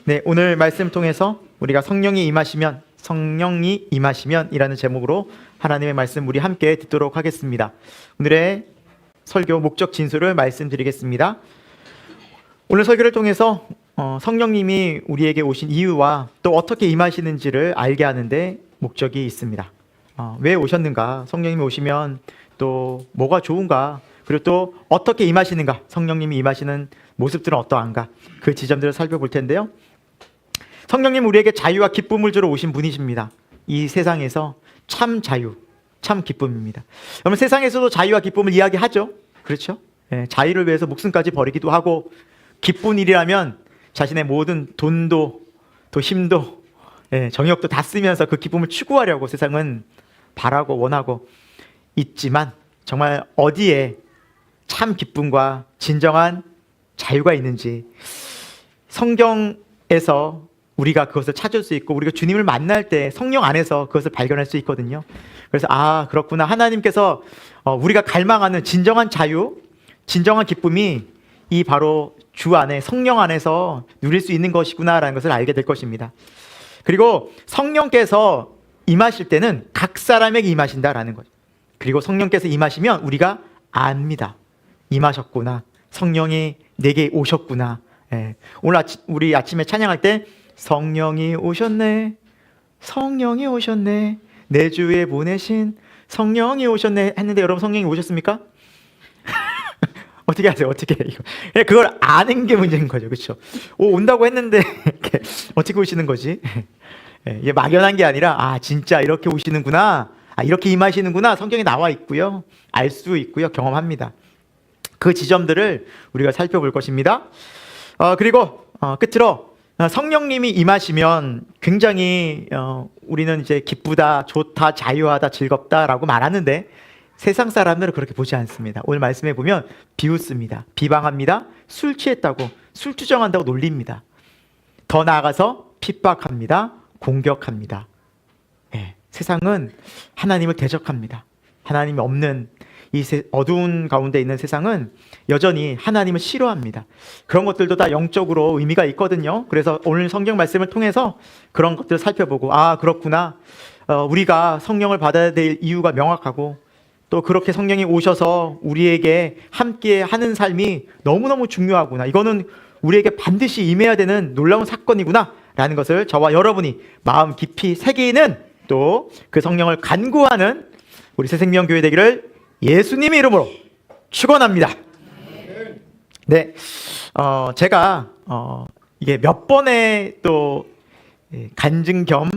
네, 오늘 말씀 통해서 우리가 성령이 임하시면 이라는 제목으로 하나님의 말씀 우리 함께 듣도록 하겠습니다. 오늘의 설교 목적 진술을 말씀드리겠습니다. 오늘 설교를 통해서 성령님이 우리에게 오신 이유와 또 어떻게 임하시는지를 알게 하는데 목적이 있습니다. 왜 오셨는가? 성령님이 오시면 또 뭐가 좋은가? 그리고 또 어떻게 임하시는가? 성령님이 임하시는 모습들은 어떠한가? 그 지점들을 살펴볼 텐데요. 성령님 우리에게 자유와 기쁨을 주러 오신 분이십니다. 이 세상에서 참 자유, 참 기쁨입니다. 여러분 세상에서도 자유와 기쁨을 이야기하죠. 그렇죠? 자유를 위해서 목숨까지 버리기도 하고 기쁜 일이라면 자신의 모든 돈도 또 힘도 정욕도 다 쓰면서 그 기쁨을 추구하려고 세상은 바라고 원하고 있지만 정말 어디에 참 기쁨과 진정한 자유가 있는지 성경에서 우리가 그것을 찾을 수 있고 우리가 주님을 만날 때 성령 안에서 그것을 발견할 수 있거든요. 그래서 그렇구나. 하나님께서 우리가 갈망하는 진정한 자유, 진정한 기쁨이 이 바로 주 안에 성령 안에서 누릴 수 있는 것이구나라는 것을 알게 될 것입니다. 그리고 성령께서 임하실 때는 각 사람에게 임하신다라는 거죠. 그리고 성령께서 임하시면 우리가 압니다. 임하셨구나. 성령이 내게 오셨구나. 오늘 우리 아침에 찬양할 때 성령이 오셨네, 성령이 오셨네, 내 주에 보내신 성령이 오셨네 했는데 여러분 성령이 오셨습니까? 어떻게 하세요? 어떻게 이거? 그걸 아는 게 문제인 거죠, 그렇죠? 온다고 했는데 어떻게 오시는 거지? 이게 막연한 게 아니라 진짜 이렇게 오시는구나, 이렇게 임하시는구나. 성경에 나와 있고요, 알 수 있고요, 경험합니다. 그 지점들을 우리가 살펴볼 것입니다. 그리고 끝으로 성령님이 임하시면 굉장히 우리는 이제 기쁘다, 좋다, 자유하다, 즐겁다라고 말하는데 세상 사람들은 그렇게 보지 않습니다. 오늘 말씀해 보면 비웃습니다. 비방합니다. 술 취했다고, 술 주정한다고 놀립니다. 더 나아가서 핍박합니다. 공격합니다. 세상은 하나님을 대적합니다. 하나님이 없는 이 어두운 가운데 있는 세상은 여전히 하나님을 싫어합니다. 그런 것들도 다 영적으로 의미가 있거든요. 그래서 오늘 성경 말씀을 통해서 그런 것들을 살펴보고 그렇구나. 우리가 성령을 받아야 될 이유가 명확하고 또 그렇게 성령이 오셔서 우리에게 함께 하는 삶이 너무너무 중요하구나. 이거는 우리에게 반드시 임해야 되는 놀라운 사건이구나 라는 것을 저와 여러분이 마음 깊이 새기는 또 그 성령을 간구하는 우리 새생명교회 되기를 예수님의 이름으로 축원합니다. 네, 제가 이게 몇 번의 또 간증 겸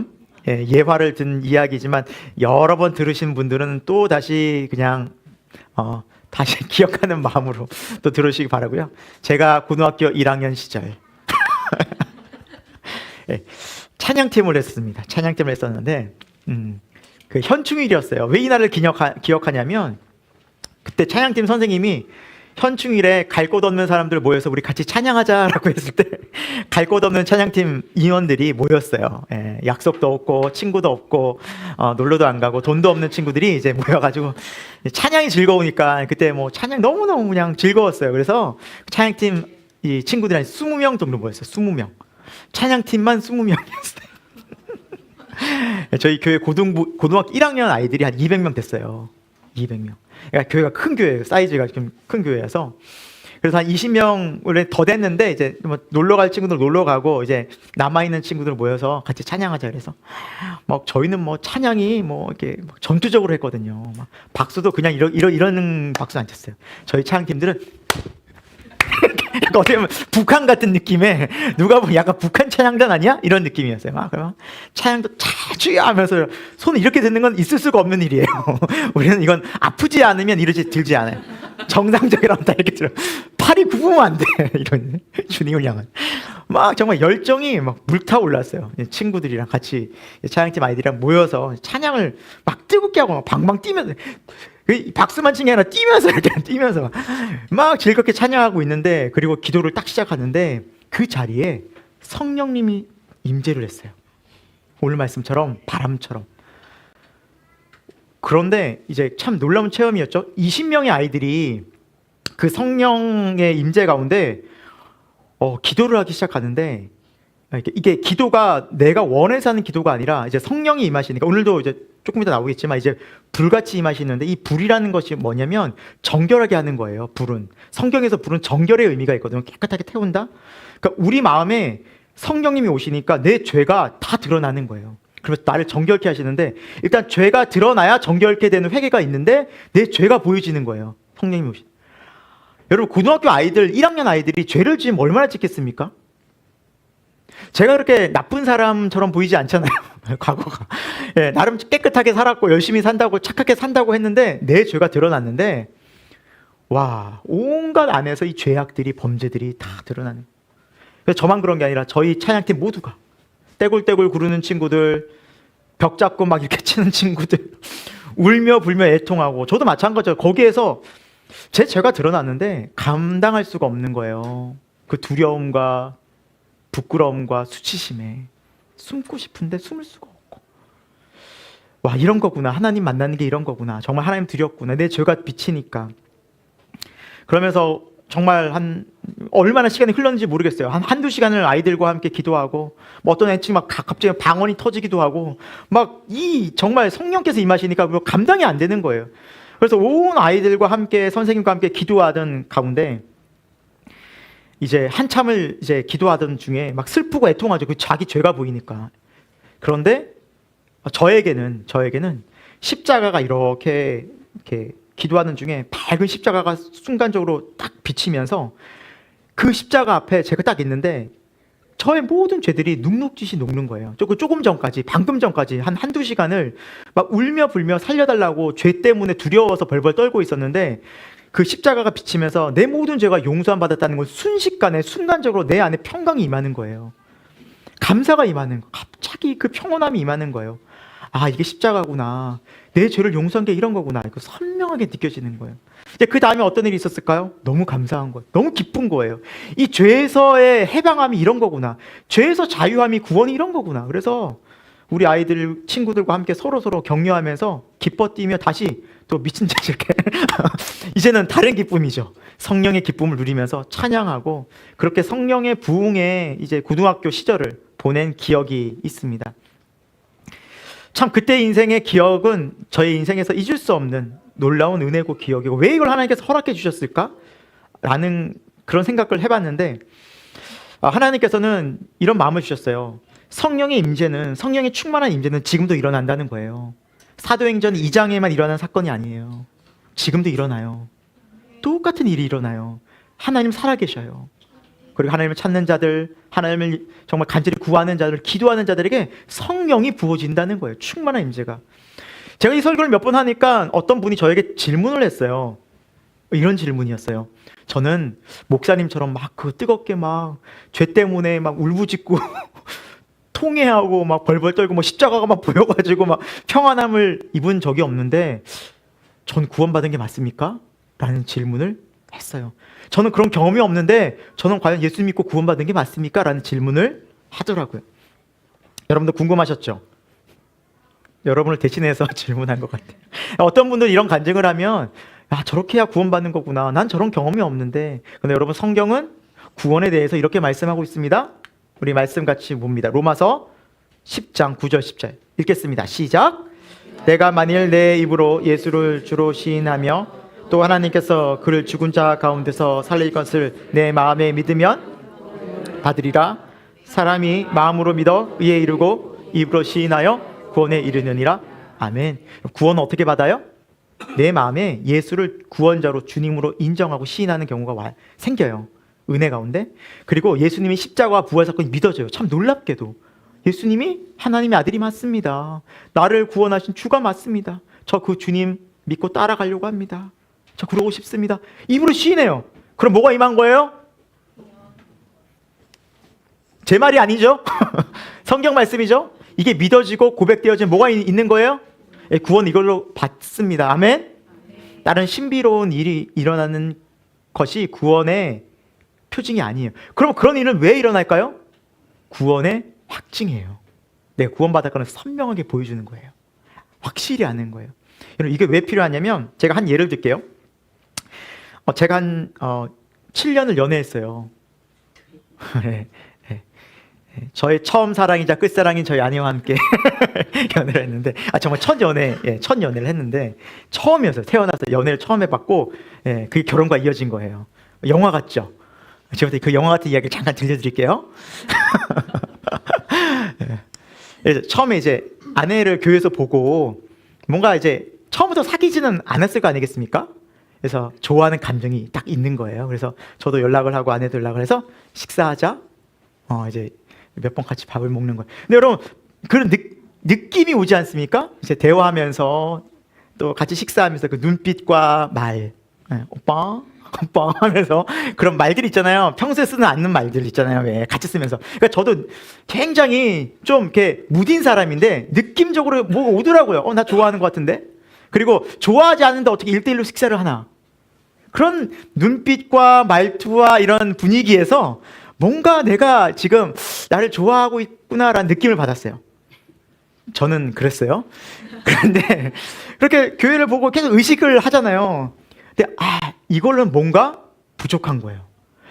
예화를 든 이야기지만 여러 번 들으신 분들은 또 다시 그냥 다시 기억하는 마음으로 또 들으시기 바라고요. 제가 고등학교 1학년 시절 찬양팀을 했습니다. 찬양팀을 했었는데 그 현충일이었어요. 왜 이 날을 기억하냐면 그때 찬양팀 선생님이 현충일에 갈 곳 없는 사람들 모여서 우리 같이 찬양하자라고 했을 때 갈 곳 없는 찬양팀 인원들이 모였어요. 약속도 없고 친구도 없고 놀러도 안 가고 돈도 없는 친구들이 이제 모여가지고 찬양이 즐거우니까 그때 뭐 찬양 너무너무 그냥 즐거웠어요. 그래서 찬양팀 이 친구들이 한 20명 정도 모였어요. 20명. 찬양팀만 20명이었어요. 저희 교회 고등학교 1학년 아이들이 한 200명 됐어요. 200명. 그러니까 교회가 큰 교회예요. 사이즈가 좀 큰 교회여서. 그래서 한 20명을 더 됐는데 이제 뭐 놀러 갈 친구들 놀러 가고 이제 남아 있는 친구들 모여서 같이 찬양하자 그래서 막 저희는 뭐 찬양이 뭐 이렇게 전투적으로 했거든요. 막 박수도 그냥 이런 박수 안 쳤어요. 저희 찬양팀들은 어떻게 보면 북한 같은 느낌의 누가 보면 약간 북한 찬양단 아니야? 이런 느낌이었어요. 그러면 찬양도 자주야 하면서 손을 이렇게 드는 건 있을 수가 없는 일이에요. 우리는 이건 아프지 않으면 이러지 들지 않아요. 정상적이라면 다 이렇게 들어. 팔이 굽으면 안 돼. 이런 주님을 향한 막 정말 열정이 막 불타올랐어요. 친구들이랑 같이 찬양팀 아이들이랑 모여서 찬양을 막 뜨겁게 하고 막 방방 뛰면서 박수만 친 게 아니라 뛰면서 이렇게 뛰면서 막 즐겁게 찬양하고 있는데 그리고 기도를 딱 시작하는데 그 자리에 성령님이 임재를 했어요. 오늘 말씀처럼 바람처럼. 그런데 이제 참 놀라운 체험이었죠. 20명의 아이들이 그 성령의 임재 가운데 기도를 하기 시작하는데 이게 기도가 내가 원해서 하는 기도가 아니라 이제 성령이 임하시니까, 오늘도 이제 조금 이따 나오겠지만 이제 불같이 임하시는데, 이 불이라는 것이 뭐냐면 정결하게 하는 거예요. 불은, 성경에서 불은 정결의 의미가 있거든요. 깨끗하게 태운다. 그러니까 우리 마음에 성령님이 오시니까 내 죄가 다 드러나는 거예요. 그래서 나를 정결케 하시는데, 일단 죄가 드러나야 정결케 되는 회개가 있는데 내 죄가 보여지는 거예요. 성령님이 오시. 여러분, 고등학교 아이들, 1학년 아이들이 죄를 지으면 얼마나 짓겠습니까? 제가 그렇게 나쁜 사람처럼 보이지 않잖아요. 과거가. 예, 나름 깨끗하게 살았고 열심히 산다고, 착하게 산다고 했는데 내 죄가 드러났는데, 와, 온갖 안에서 이 죄악들이, 범죄들이 다 드러나는. 그래서 저만 그런 게 아니라 저희 찬양팀 모두가, 떼굴떼굴 구르는 친구들, 벽 잡고 막 이렇게 치는 친구들, 울며 불며 애통하고, 저도 마찬가지예요. 거기에서 제 죄가 드러났는데 감당할 수가 없는 거예요. 그 두려움과 부끄러움과 수치심에 숨고 싶은데 숨을 수가 없고, 와, 이런 거구나. 하나님 만나는 게 이런 거구나. 정말 하나님 두렵구나. 내 죄가 비치니까. 그러면서 정말 얼마나 시간이 흘렀는지 모르겠어요. 한두 시간을 아이들과 함께 기도하고, 뭐 어떤 애칭 막 갑자기 방언이 터지기도 하고, 막 정말 성령께서 임하시니까 그거 감당이 안 되는 거예요. 그래서 온 아이들과 함께, 선생님과 함께 기도하던 가운데, 이제 한참을 이제 기도하던 중에 막 슬프고 애통하죠. 그 자기 죄가 보이니까. 그런데 저에게는 십자가가 이렇게 기도하는 중에 밝은 십자가가 순간적으로 딱 비치면서, 그 십자가 앞에 제가 딱 있는데 저의 모든 죄들이 눅눅짓이 녹는 거예요. 조금 전까지, 방금 전까지 한두 시간을 막 울며 불며 살려달라고 죄 때문에 두려워서 벌벌 떨고 있었는데, 그 십자가가 비치면서 내 모든 죄가 용서함 받았다는 걸 순식간에, 순간적으로 내 안에 평강이 임하는 거예요. 감사가 임하는 거, 갑자기 그 평온함이 임하는 거예요. 아, 이게 십자가구나. 내 죄를 용서한 게 이런 거구나. 이거 선명하게 느껴지는 거예요. 이제 그 다음에 어떤 일이 있었을까요? 너무 감사한 거예요. 너무 기쁜 거예요. 이 죄에서의 해방함이 이런 거구나. 죄에서 자유함이, 구원이 이런 거구나. 그래서 우리 아이들, 친구들과 함께 서로 격려하면서 기뻐 뛰며 다시 또 미친 듯이 이렇게 이제는 다른 기쁨이죠. 성령의 기쁨을 누리면서 찬양하고, 그렇게 성령의 부흥에 이제 고등학교 시절을 보낸 기억이 있습니다. 참, 그때 인생의 기억은 저의 인생에서 잊을 수 없는 놀라운 은혜고 기억이고, 왜 이걸 하나님께서 허락해 주셨을까? 라는 그런 생각을 해봤는데, 하나님께서는 이런 마음을 주셨어요. 성령의 임재는, 성령의 충만한 임재는 지금도 일어난다는 거예요. 사도행전 2장에만 일어난 사건이 아니에요. 지금도 일어나요. 똑같은 일이 일어나요. 하나님 살아계셔요. 그리고 하나님을 찾는 자들, 하나님을 정말 간절히 구하는 자들, 기도하는 자들에게 성령이 부어진다는 거예요. 충만한 임재가. 제가 이 설교를 몇 번 하니까 어떤 분이 저에게 질문을 했어요. 이런 질문이었어요. 저는 목사님처럼 막 뜨겁게 막 죄 때문에 막 울부짖고 통회하고 막 벌벌 떨고 뭐 십자가가 막 보여가지고 막 평안함을 입은 적이 없는데, 전 구원받은 게 맞습니까? 라는 질문을 했어요. 저는 그런 경험이 없는데 저는 과연 예수 믿고 구원받은 게 맞습니까? 라는 질문을 하더라고요. 여러분도 궁금하셨죠? 여러분을 대신해서 질문한 것 같아요. 어떤 분들 이런 간증을 하면, 저렇게 해야 구원받는 거구나. 난 저런 경험이 없는데. 근데 여러분, 성경은 구원에 대해서 이렇게 말씀하고 있습니다. 우리 말씀 같이 봅니다. 로마서 10장 9절 10절 읽겠습니다. 시작. 내가 만일 내 입으로 예수를 주로 시인하며 또 하나님께서 그를 죽은 자 가운데서 살릴 것을 내 마음에 믿으면 받으리라. 사람이 마음으로 믿어 의에 이르고 입으로 시인하여 구원에 이르느니라. 아멘. 구원은 어떻게 받아요? 내 마음에 예수를 구원자로, 주님으로 인정하고 시인하는 경우가 생겨요. 은혜 가운데. 그리고 예수님이 십자가와 부활 사건이 믿어져요. 참 놀랍게도 예수님이 하나님의 아들이 맞습니다. 나를 구원하신 주가 맞습니다. 저 그 주님 믿고 따라가려고 합니다. 저 그러고 싶습니다. 입으로 시인해요. 그럼 뭐가 임한 거예요? 제 말이 아니죠. 성경 말씀이죠. 이게 믿어지고 고백되어진 뭐가 있는 거예요? 구원 이걸로 받습니다. 아멘. 다른 신비로운 일이 일어나는 것이 구원의 표징이 아니에요. 그럼 그런 일은 왜 일어날까요? 구원의 확증이에요. 내가 구원받았거나 선명하게 보여주는 거예요. 확실히 아는 거예요. 여러분, 이게 왜 필요하냐면, 제가 한 예를 들게요. 제가 한 7년을 연애했어요. 네, 네. 저의 처음 사랑이자 끝사랑인 저희 아내와 함께 연애를 했는데, 정말 첫 연애, 첫 연애를 했는데 처음이었어요. 태어나서 연애를 처음 해봤고, 그게 결혼과 이어진 거예요. 영화 같죠? 지금부터 그 영화 같은 이야기를 잠깐 들려드릴게요. 처음에 이제 아내를 교회에서 보고 뭔가 이제 처음부터 사귀지는 않았을 거 아니겠습니까? 그래서 좋아하는 감정이 딱 있는 거예요. 그래서 저도 연락을 하고 아내도 연락을 해서 식사하자. 이제 몇 번 같이 밥을 먹는 거예요. 근데 여러분 그런 느낌이 오지 않습니까? 이제 대화하면서 또 같이 식사하면서 그 눈빛과 말, 오빠 하면서 그런 말들 있잖아요. 평소에 쓰는 않는 말들 있잖아요. 왜 같이 쓰면서. 그러니까 저도 굉장히 좀 이렇게 무딘 사람인데 느낌적으로 뭐가 오더라고요. 나 좋아하는 것 같은데. 그리고 좋아하지 않는데 어떻게 1대1로 식사를 하나. 그런 눈빛과 말투와 이런 분위기에서 뭔가 내가 지금 나를 좋아하고 있구나라는 느낌을 받았어요. 저는 그랬어요. 그런데 그렇게 교회를 보고 계속 의식을 하잖아요. 근데 이걸로는 뭔가 부족한 거예요.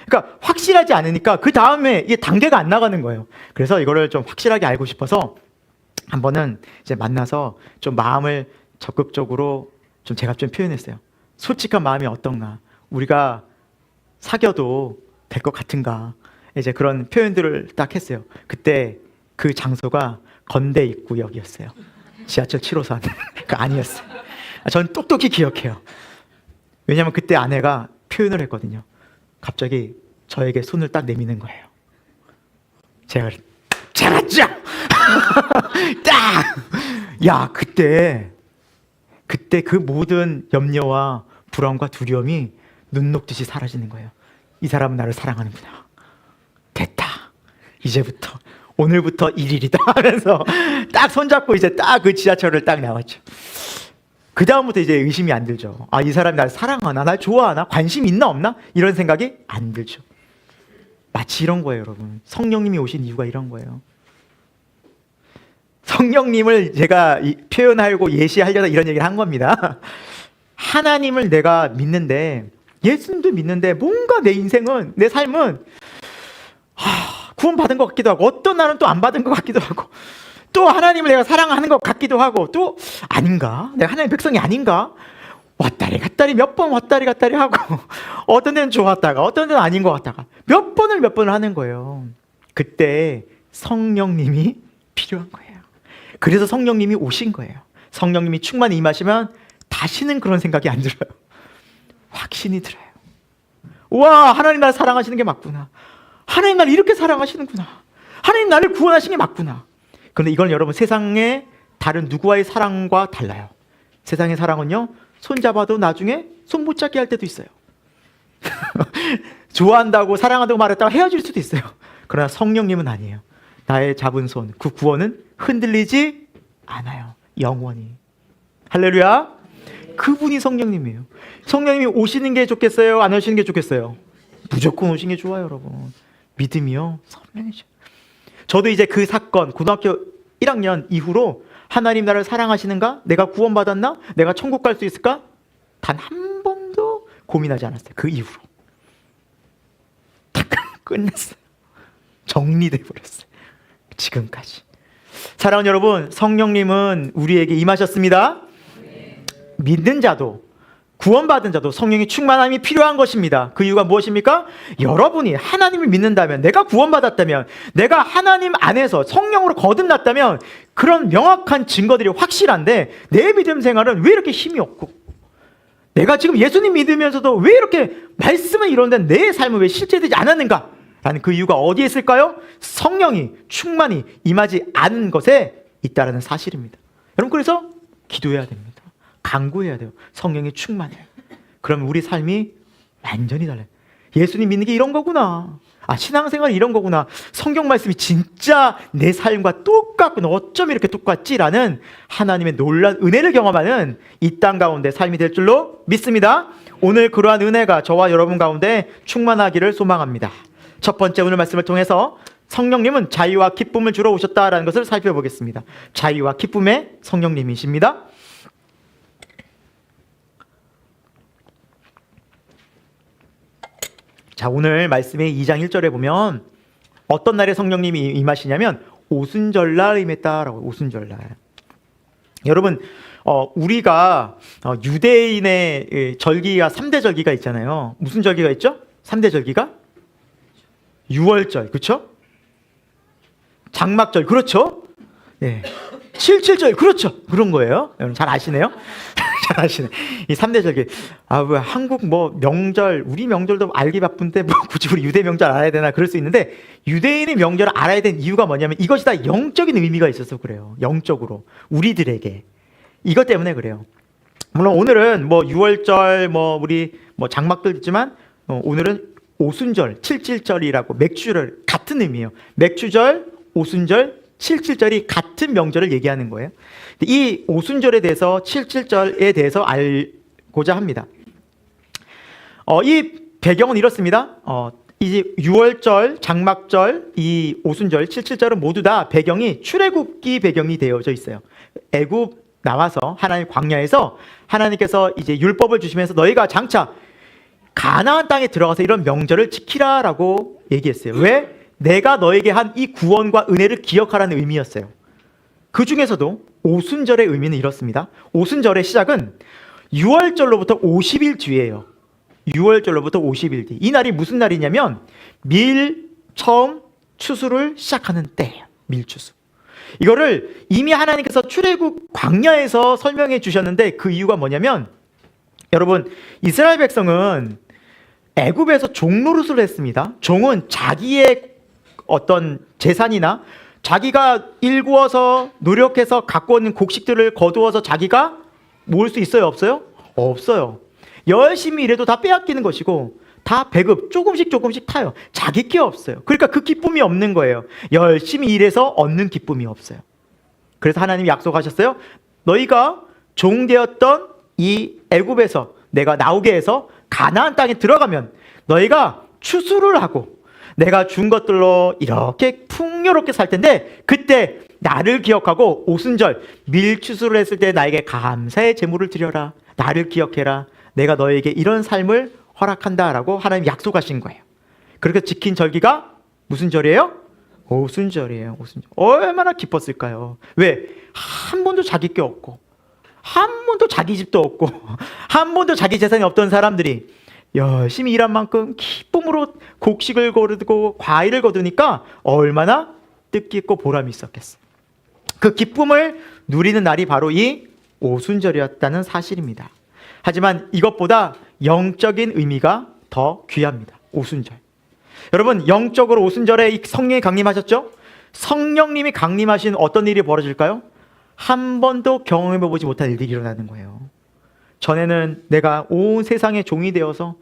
그러니까 확실하지 않으니까 그 다음에 이게 단계가 안 나가는 거예요. 그래서 이거를 좀 확실하게 알고 싶어서 한 번은 이제 만나서 좀 마음을 적극적으로 좀 제가 좀 표현했어요. 솔직한 마음이 어떤가? 우리가 사귀어도 될 것 같은가? 이제 그런 표현들을 딱 했어요. 그때 그 장소가 건대 입구역이었어요. 지하철 7호선. 그 아니었어요. 저는 똑똑히 기억해요. 왜냐하면 그때 아내가 표현을 했거든요. 갑자기 저에게 손을 딱 내미는 거예요. 제가 잡았죠. 딱. 야, 그때 그 모든 염려와 불안과 두려움이 눈 녹듯이 사라지는 거예요. 이 사람은 나를 사랑하는구나. 됐다. 이제부터 오늘부터 1일이다 하면서 딱 손잡고 이제 딱 그 지하철을 딱 나왔죠. 그 다음부터 이제 의심이 안 들죠. 이 사람이 나를 사랑하나, 날 좋아하나, 관심 있나 없나 이런 생각이 안 들죠. 마치 이런 거예요, 여러분. 성령님이 오신 이유가 이런 거예요. 성령님을 제가 표현하고 예시하려다 이런 얘기를 한 겁니다. 하나님을 내가 믿는데, 예수님도 믿는데 뭔가 내 인생은, 내 삶은 구원받은 것 같기도 하고 어떤 날은 또 안 받은 것 같기도 하고 또 하나님을 내가 사랑하는 것 같기도 하고 또 아닌가? 내가 하나님의 백성이 아닌가? 왔다리 갔다리 몇 번 왔다리 갔다리 하고 어떤 데는 좋았다가 어떤 데는 아닌 것 같다가 몇 번을 하는 거예요. 그때 성령님이 필요한 거예요. 그래서 성령님이 오신 거예요. 성령님이 충만히 임하시면 다시는 그런 생각이 안 들어요. 확신이 들어요. 와, 하나님 나를 사랑하시는 게 맞구나. 하나님 나를 이렇게 사랑하시는구나. 하나님 나를 구원하신 게 맞구나. 그런데 이건 여러분 세상의 다른 누구와의 사랑과 달라요. 세상의 사랑은요, 손잡아도 나중에 손 못 잡게 할 때도 있어요. 좋아한다고 사랑한다고 말했다가 헤어질 수도 있어요. 그러나 성령님은 아니에요. 나의 잡은 손, 그 구원은 흔들리지 않아요. 영원히. 할렐루야. 그분이 성령님이에요. 성령님이 오시는 게 좋겠어요? 안 오시는 게 좋겠어요? 무조건 오시는 게 좋아요, 여러분. 믿음이요, 선명이죠. 저도 이제 그 사건, 고등학교 1학년 이후로 하나님 나를 사랑하시는가? 내가 구원받았나? 내가 천국 갈 수 있을까? 단 한 번도 고민하지 않았어요. 그 이후로. 딱 끝났어요. 정리돼 버렸어요. 지금까지. 사랑하는 여러분, 성령님은 우리에게 임하셨습니다. 믿는 자도 구원받은 자도 성령의 충만함이 필요한 것입니다. 그 이유가 무엇입니까? 여러분이 하나님을 믿는다면, 내가 구원받았다면, 내가 하나님 안에서 성령으로 거듭났다면 그런 명확한 증거들이 확실한데 내 믿음 생활은 왜 이렇게 힘이 없고, 내가 지금 예수님 믿으면서도 왜 이렇게 말씀을 이루는데 내 삶은 왜 실제되지 않았는가? 라는 그 이유가 어디에 있을까요? 성령이 충만히 임하지 않은 것에 있다는 사실입니다. 여러분, 그래서 기도해야 됩니다. 간구해야 돼요. 성령이 충만해요. 그러면 우리 삶이 완전히 달라요. 예수님 믿는 게 이런 거구나. 신앙생활이 이런 거구나. 성경 말씀이 진짜 내 삶과 똑같구나. 어쩜 이렇게 똑같지라는 하나님의 놀라운 은혜를 경험하는 이 땅 가운데 삶이 될 줄로 믿습니다. 오늘 그러한 은혜가 저와 여러분 가운데 충만하기를 소망합니다. 첫 번째, 오늘 말씀을 통해서 성령님은 자유와 기쁨을 주러 오셨다라는 것을 살펴보겠습니다. 자유와 기쁨의 성령님이십니다. 자, 오늘 말씀의 2장 1절에 보면 어떤 날에 성령님이 임하시냐면 오순절날 임했다라고. 오순절날. 여러분, 우리가 유대인의 절기가 3대 절기가 있잖아요. 무슨 절기가 있죠? 3대 절기가? 유월절, 그렇죠? 장막절, 그렇죠? 네. 7.7절, 그렇죠? 그런 거예요. 여러분 잘 아시네요? 잘 아시네. 이 3대 절기. 왜 한국 명절, 우리 명절도 알기 바쁜데 굳이 우리 유대 명절 알아야 되나 그럴 수 있는데, 유대인의 명절을 알아야 되는 이유가 뭐냐면 이것이 다 영적인 의미가 있어서 그래요. 영적으로. 우리들에게. 이것 때문에 그래요. 물론 오늘은 유월절, 우리 장막들 있지만, 오늘은 오순절, 7.7절이라고 맥주절 같은 의미예요. 맥주절, 오순절, 7.7절이 같은 명절을 얘기하는 거예요. 이 오순절에 대해서 7.7절에 대해서 알고자 합니다. 이 배경은 이렇습니다. 이제 유월절, 장막절, 이 오순절, 7.7절은 모두 다 배경이 출애굽기 배경이 되어져 있어요. 애굽 나와서 하나님 광야에서 하나님께서 이제 율법을 주시면서 너희가 장차 가나안 땅에 들어가서 이런 명절을 지키라라고 얘기했어요. 왜? 내가 너에게 한 이 구원과 은혜를 기억하라는 의미였어요. 그 중에서도 오순절의 의미는 이렇습니다. 오순절의 시작은 유월절로부터 50일 뒤예요. 유월절로부터 50일 뒤. 이 날이 무슨 날이냐면 처음 추수를 시작하는 때예요. 밀추수. 이거를 이미 하나님께서 출애굽 광야에서 설명해 주셨는데, 그 이유가 뭐냐면, 여러분, 이스라엘 백성은 애굽에서 종 노릇을 했습니다. 종은 자기의 어떤 재산이나 자기가 일구어서 노력해서 갖고 오는 곡식들을 거두어서 자기가 모을 수 있어요, 없어요? 없어요. 열심히 일해도 다 빼앗기는 것이고 다 배급 조금씩 타요. 자기 게 없어요. 그러니까 그 기쁨이 없는 거예요. 열심히 일해서 얻는 기쁨이 없어요. 그래서 하나님이 약속하셨어요. 너희가 종되었던 이 애굽에서 내가 나오게 해서 가나안 땅에 들어가면 너희가 추수를 하고 내가 준 것들로 이렇게 풍요롭게 살 텐데, 그때 나를 기억하고 오순절 밀추수를 했을 때 나에게 감사의 제물을 드려라. 나를 기억해라. 내가 너에게 이런 삶을 허락한다라고 하나님 약속하신 거예요. 그렇게 지킨 절기가 무슨 절이에요? 오순절이에요. 오순절. 얼마나 기뻤을까요? 왜? 한 번도 자기 게 없고, 한 번도 자기 집도 없고, 한 번도 자기 재산이 없던 사람들이 열심히 일한 만큼 기쁨으로 곡식을 거두고 과일을 거두니까 얼마나 뜻깊고 보람이 있었겠어요. 그 기쁨을 누리는 날이 바로 이 오순절이었다는 사실입니다. 하지만 이것보다 영적인 의미가 더 귀합니다. 오순절. 여러분, 영적으로 오순절에 성령이 강림하셨죠? 성령님이 강림하신 어떤 일이 벌어질까요? 한 번도 경험해보지 못한 일들이 일어나는 거예요. 전에는 내가 온 세상의 종이 되어서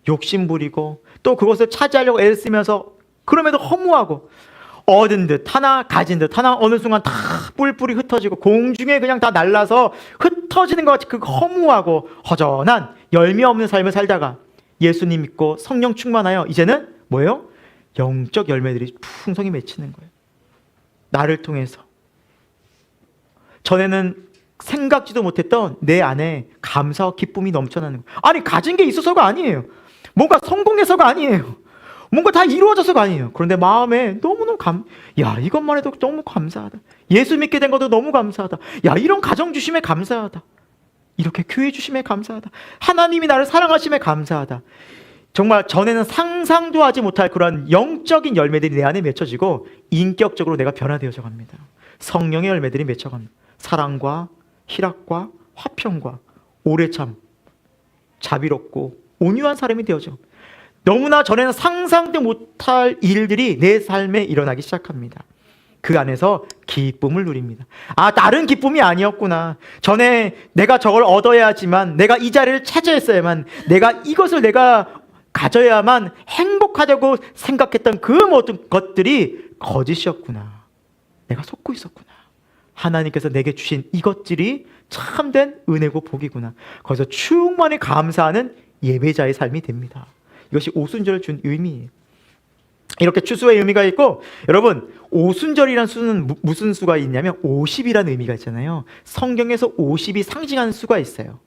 욕심 부리고 또 그것을 차지하려고 애를 쓰면서 그럼에도 허무하고, 얻은 듯 하나 가진 듯 하나 어느 순간 다 뿔뿔이 흩어지고 공중에 그냥 다 날라서 흩어지는 것 같이 그 허무하고 허전한 열매 없는 삶을 살다가 예수님 믿고 성령 충만하여 이제는 뭐예요? 영적 열매들이 풍성히 맺히는 거예요. 나를 통해서. 전에는 생각지도 못했던 내 안에 감사와 기쁨이 넘쳐나는 거예요. 아니, 가진 게 있어서가 아니에요. 뭔가 성공해서가 아니에요. 뭔가 다 이루어져서가 아니에요. 그런데 마음에 너무너무 이것만 해도 너무 감사하다. 예수 믿게 된 것도 너무 감사하다. 이런 가정 주심에 감사하다. 이렇게 교회 주심에 감사하다. 하나님이 나를 사랑하심에 감사하다. 정말 전에는 상상도 하지 못할 그런 영적인 열매들이 내 안에 맺혀지고 인격적으로 내가 변화되어져 갑니다. 성령의 열매들이 맺혀갑니다. 사랑과 희락과 화평과 오래참, 자비롭고 온유한 사람이 되어져. 너무나 전에는 상상도 못할 일들이 내 삶에 일어나기 시작합니다. 그 안에서 기쁨을 누립니다. 다른 기쁨이 아니었구나. 전에 내가 저걸 얻어야지만, 내가 이 자리를 차지했어야만, 내가 이것을 내가 가져야만 행복하다고 생각했던 그 모든 것들이 거짓이었구나. 내가 속고 있었구나. 하나님께서 내게 주신 이것들이 참된 은혜고 복이구나. 거기서 충만히 감사하는 예배자의 삶이 됩니다. 이것이 오순절을 준 의미예요. 이렇게 추수의 의미가 있고, 여러분, 오순절이라는 수는 무슨 수가 있냐면 50이라는 의미가 있잖아요. 성경에서 50이 상징하는 수가 있어요.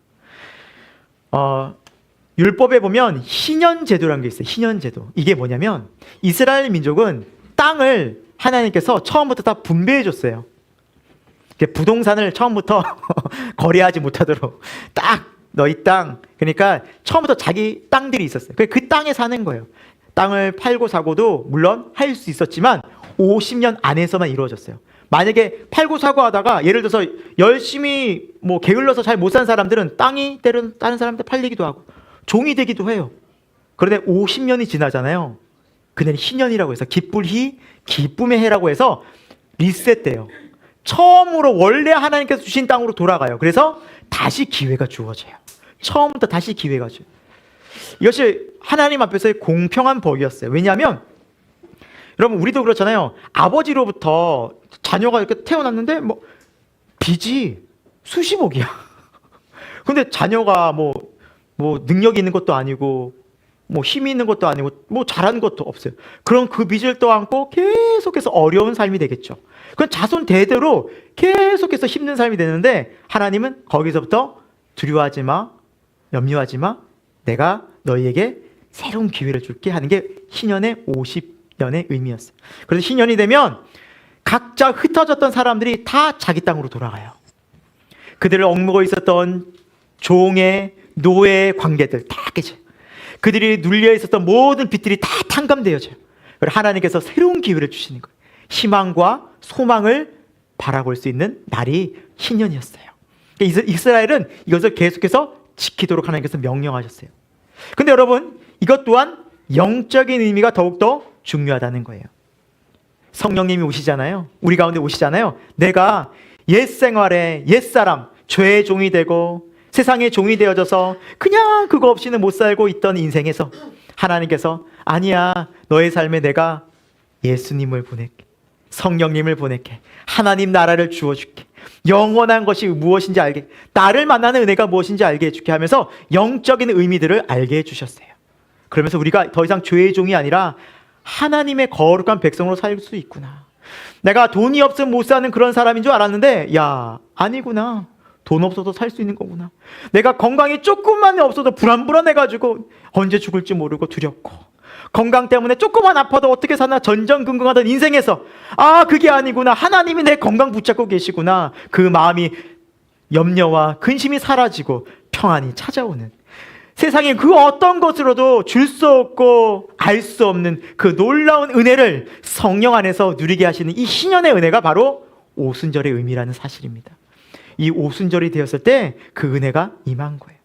율법에 보면 희년제도라는 게 있어요. 희년제도. 이게 뭐냐면 이스라엘 민족은 땅을 하나님께서 처음부터 다 분배해 줬어요. 부동산을 처음부터 거래하지 못하도록 딱 너희 땅, 그러니까 처음부터 자기 땅들이 있었어요. 그 땅에 사는 거예요. 땅을 팔고 사고도 물론 할 수 있었지만 50년 안에서만 이루어졌어요. 만약에 팔고 사고 하다가 예를 들어서 열심히 뭐 게을러서 잘 못 산 사람들은 땅이 때론 다른 사람한테 팔리기도 하고 종이 되기도 해요. 그런데 50년이 지나잖아요. 그는 희년이라고 해서 기쁠희 기쁨의 해라고 해서 리셋돼요. 처음으로 원래 하나님께서 주신 땅으로 돌아가요. 그래서 다시 기회가 주어져요. 처음부터 다시 기회가 줘요. 이것이 하나님 앞에서의 공평한 법이었어요. 왜냐하면 여러분 우리도 그렇잖아요. 아버지로부터 자녀가 이렇게 태어났는데 뭐 빚이 수십억이야. 근데 자녀가 뭐 능력이 있는 것도 아니고 뭐 힘이 있는 것도 아니고 뭐 잘하는 것도 없어요. 그럼 그 빚을 떠안고 계속해서 어려운 삶이 되겠죠. 그건 자손 대대로 계속해서 힘든 삶이 되는데 하나님은 거기서부터 두려워하지 마, 염려하지 마, 내가 너희에게 새로운 기회를 줄게 하는 게 희년의 50년의 의미였어요. 그래서 희년이 되면 각자 흩어졌던 사람들이 다 자기 땅으로 돌아가요. 그들을 억누고 있었던 종의 노예의 관계들 다 깨져요. 그들이 눌려 있었던 모든 빚들이 다 탕감되어져요. 그리고 하나님께서 새로운 기회를 주시는 거예요. 희망과 소망을 바라볼 수 있는 날이 희년이었어요. 이스라엘은 이것을 계속해서 지키도록 하나님께서 명령하셨어요. 근데 여러분 이것 또한 영적인 의미가 더욱더 중요하다는 거예요. 성령님이 오시잖아요. 우리 가운데 오시잖아요. 내가 옛생활에 옛사람, 죄의 종이 되고 세상의 종이 되어져서 그냥 그거 없이는 못 살고 있던 인생에서 하나님께서 아니야, 너의 삶에 내가 예수님을 보낼게, 성령님을 보낼게, 하나님 나라를 주어줄게, 영원한 것이 무엇인지 알게, 나를 만나는 은혜가 무엇인지 알게 해줄게 하면서 영적인 의미들을 알게 해주셨어요. 그러면서 우리가 더 이상 죄의 종이 아니라 하나님의 거룩한 백성으로 살 수 있구나. 내가 돈이 없으면 못 사는 그런 사람인 줄 알았는데 야, 아니구나. 돈 없어도 살 수 있는 거구나. 내가 건강이 조금만 없어도 불안해가지고 언제 죽을지 모르고 두렵고, 건강 때문에 조금만 아파도 어떻게 사나 전전긍긍하던 인생에서 아, 그게 아니구나. 하나님이 내 건강 붙잡고 계시구나. 그 마음이 염려와 근심이 사라지고 평안이 찾아오는, 세상에 그 어떤 것으로도 줄 수 없고 알 수 없는 그 놀라운 은혜를 성령 안에서 누리게 하시는 이 희년의 은혜가 바로 오순절의 의미라는 사실입니다. 이 오순절이 되었을 때 그 은혜가 임한 거예요.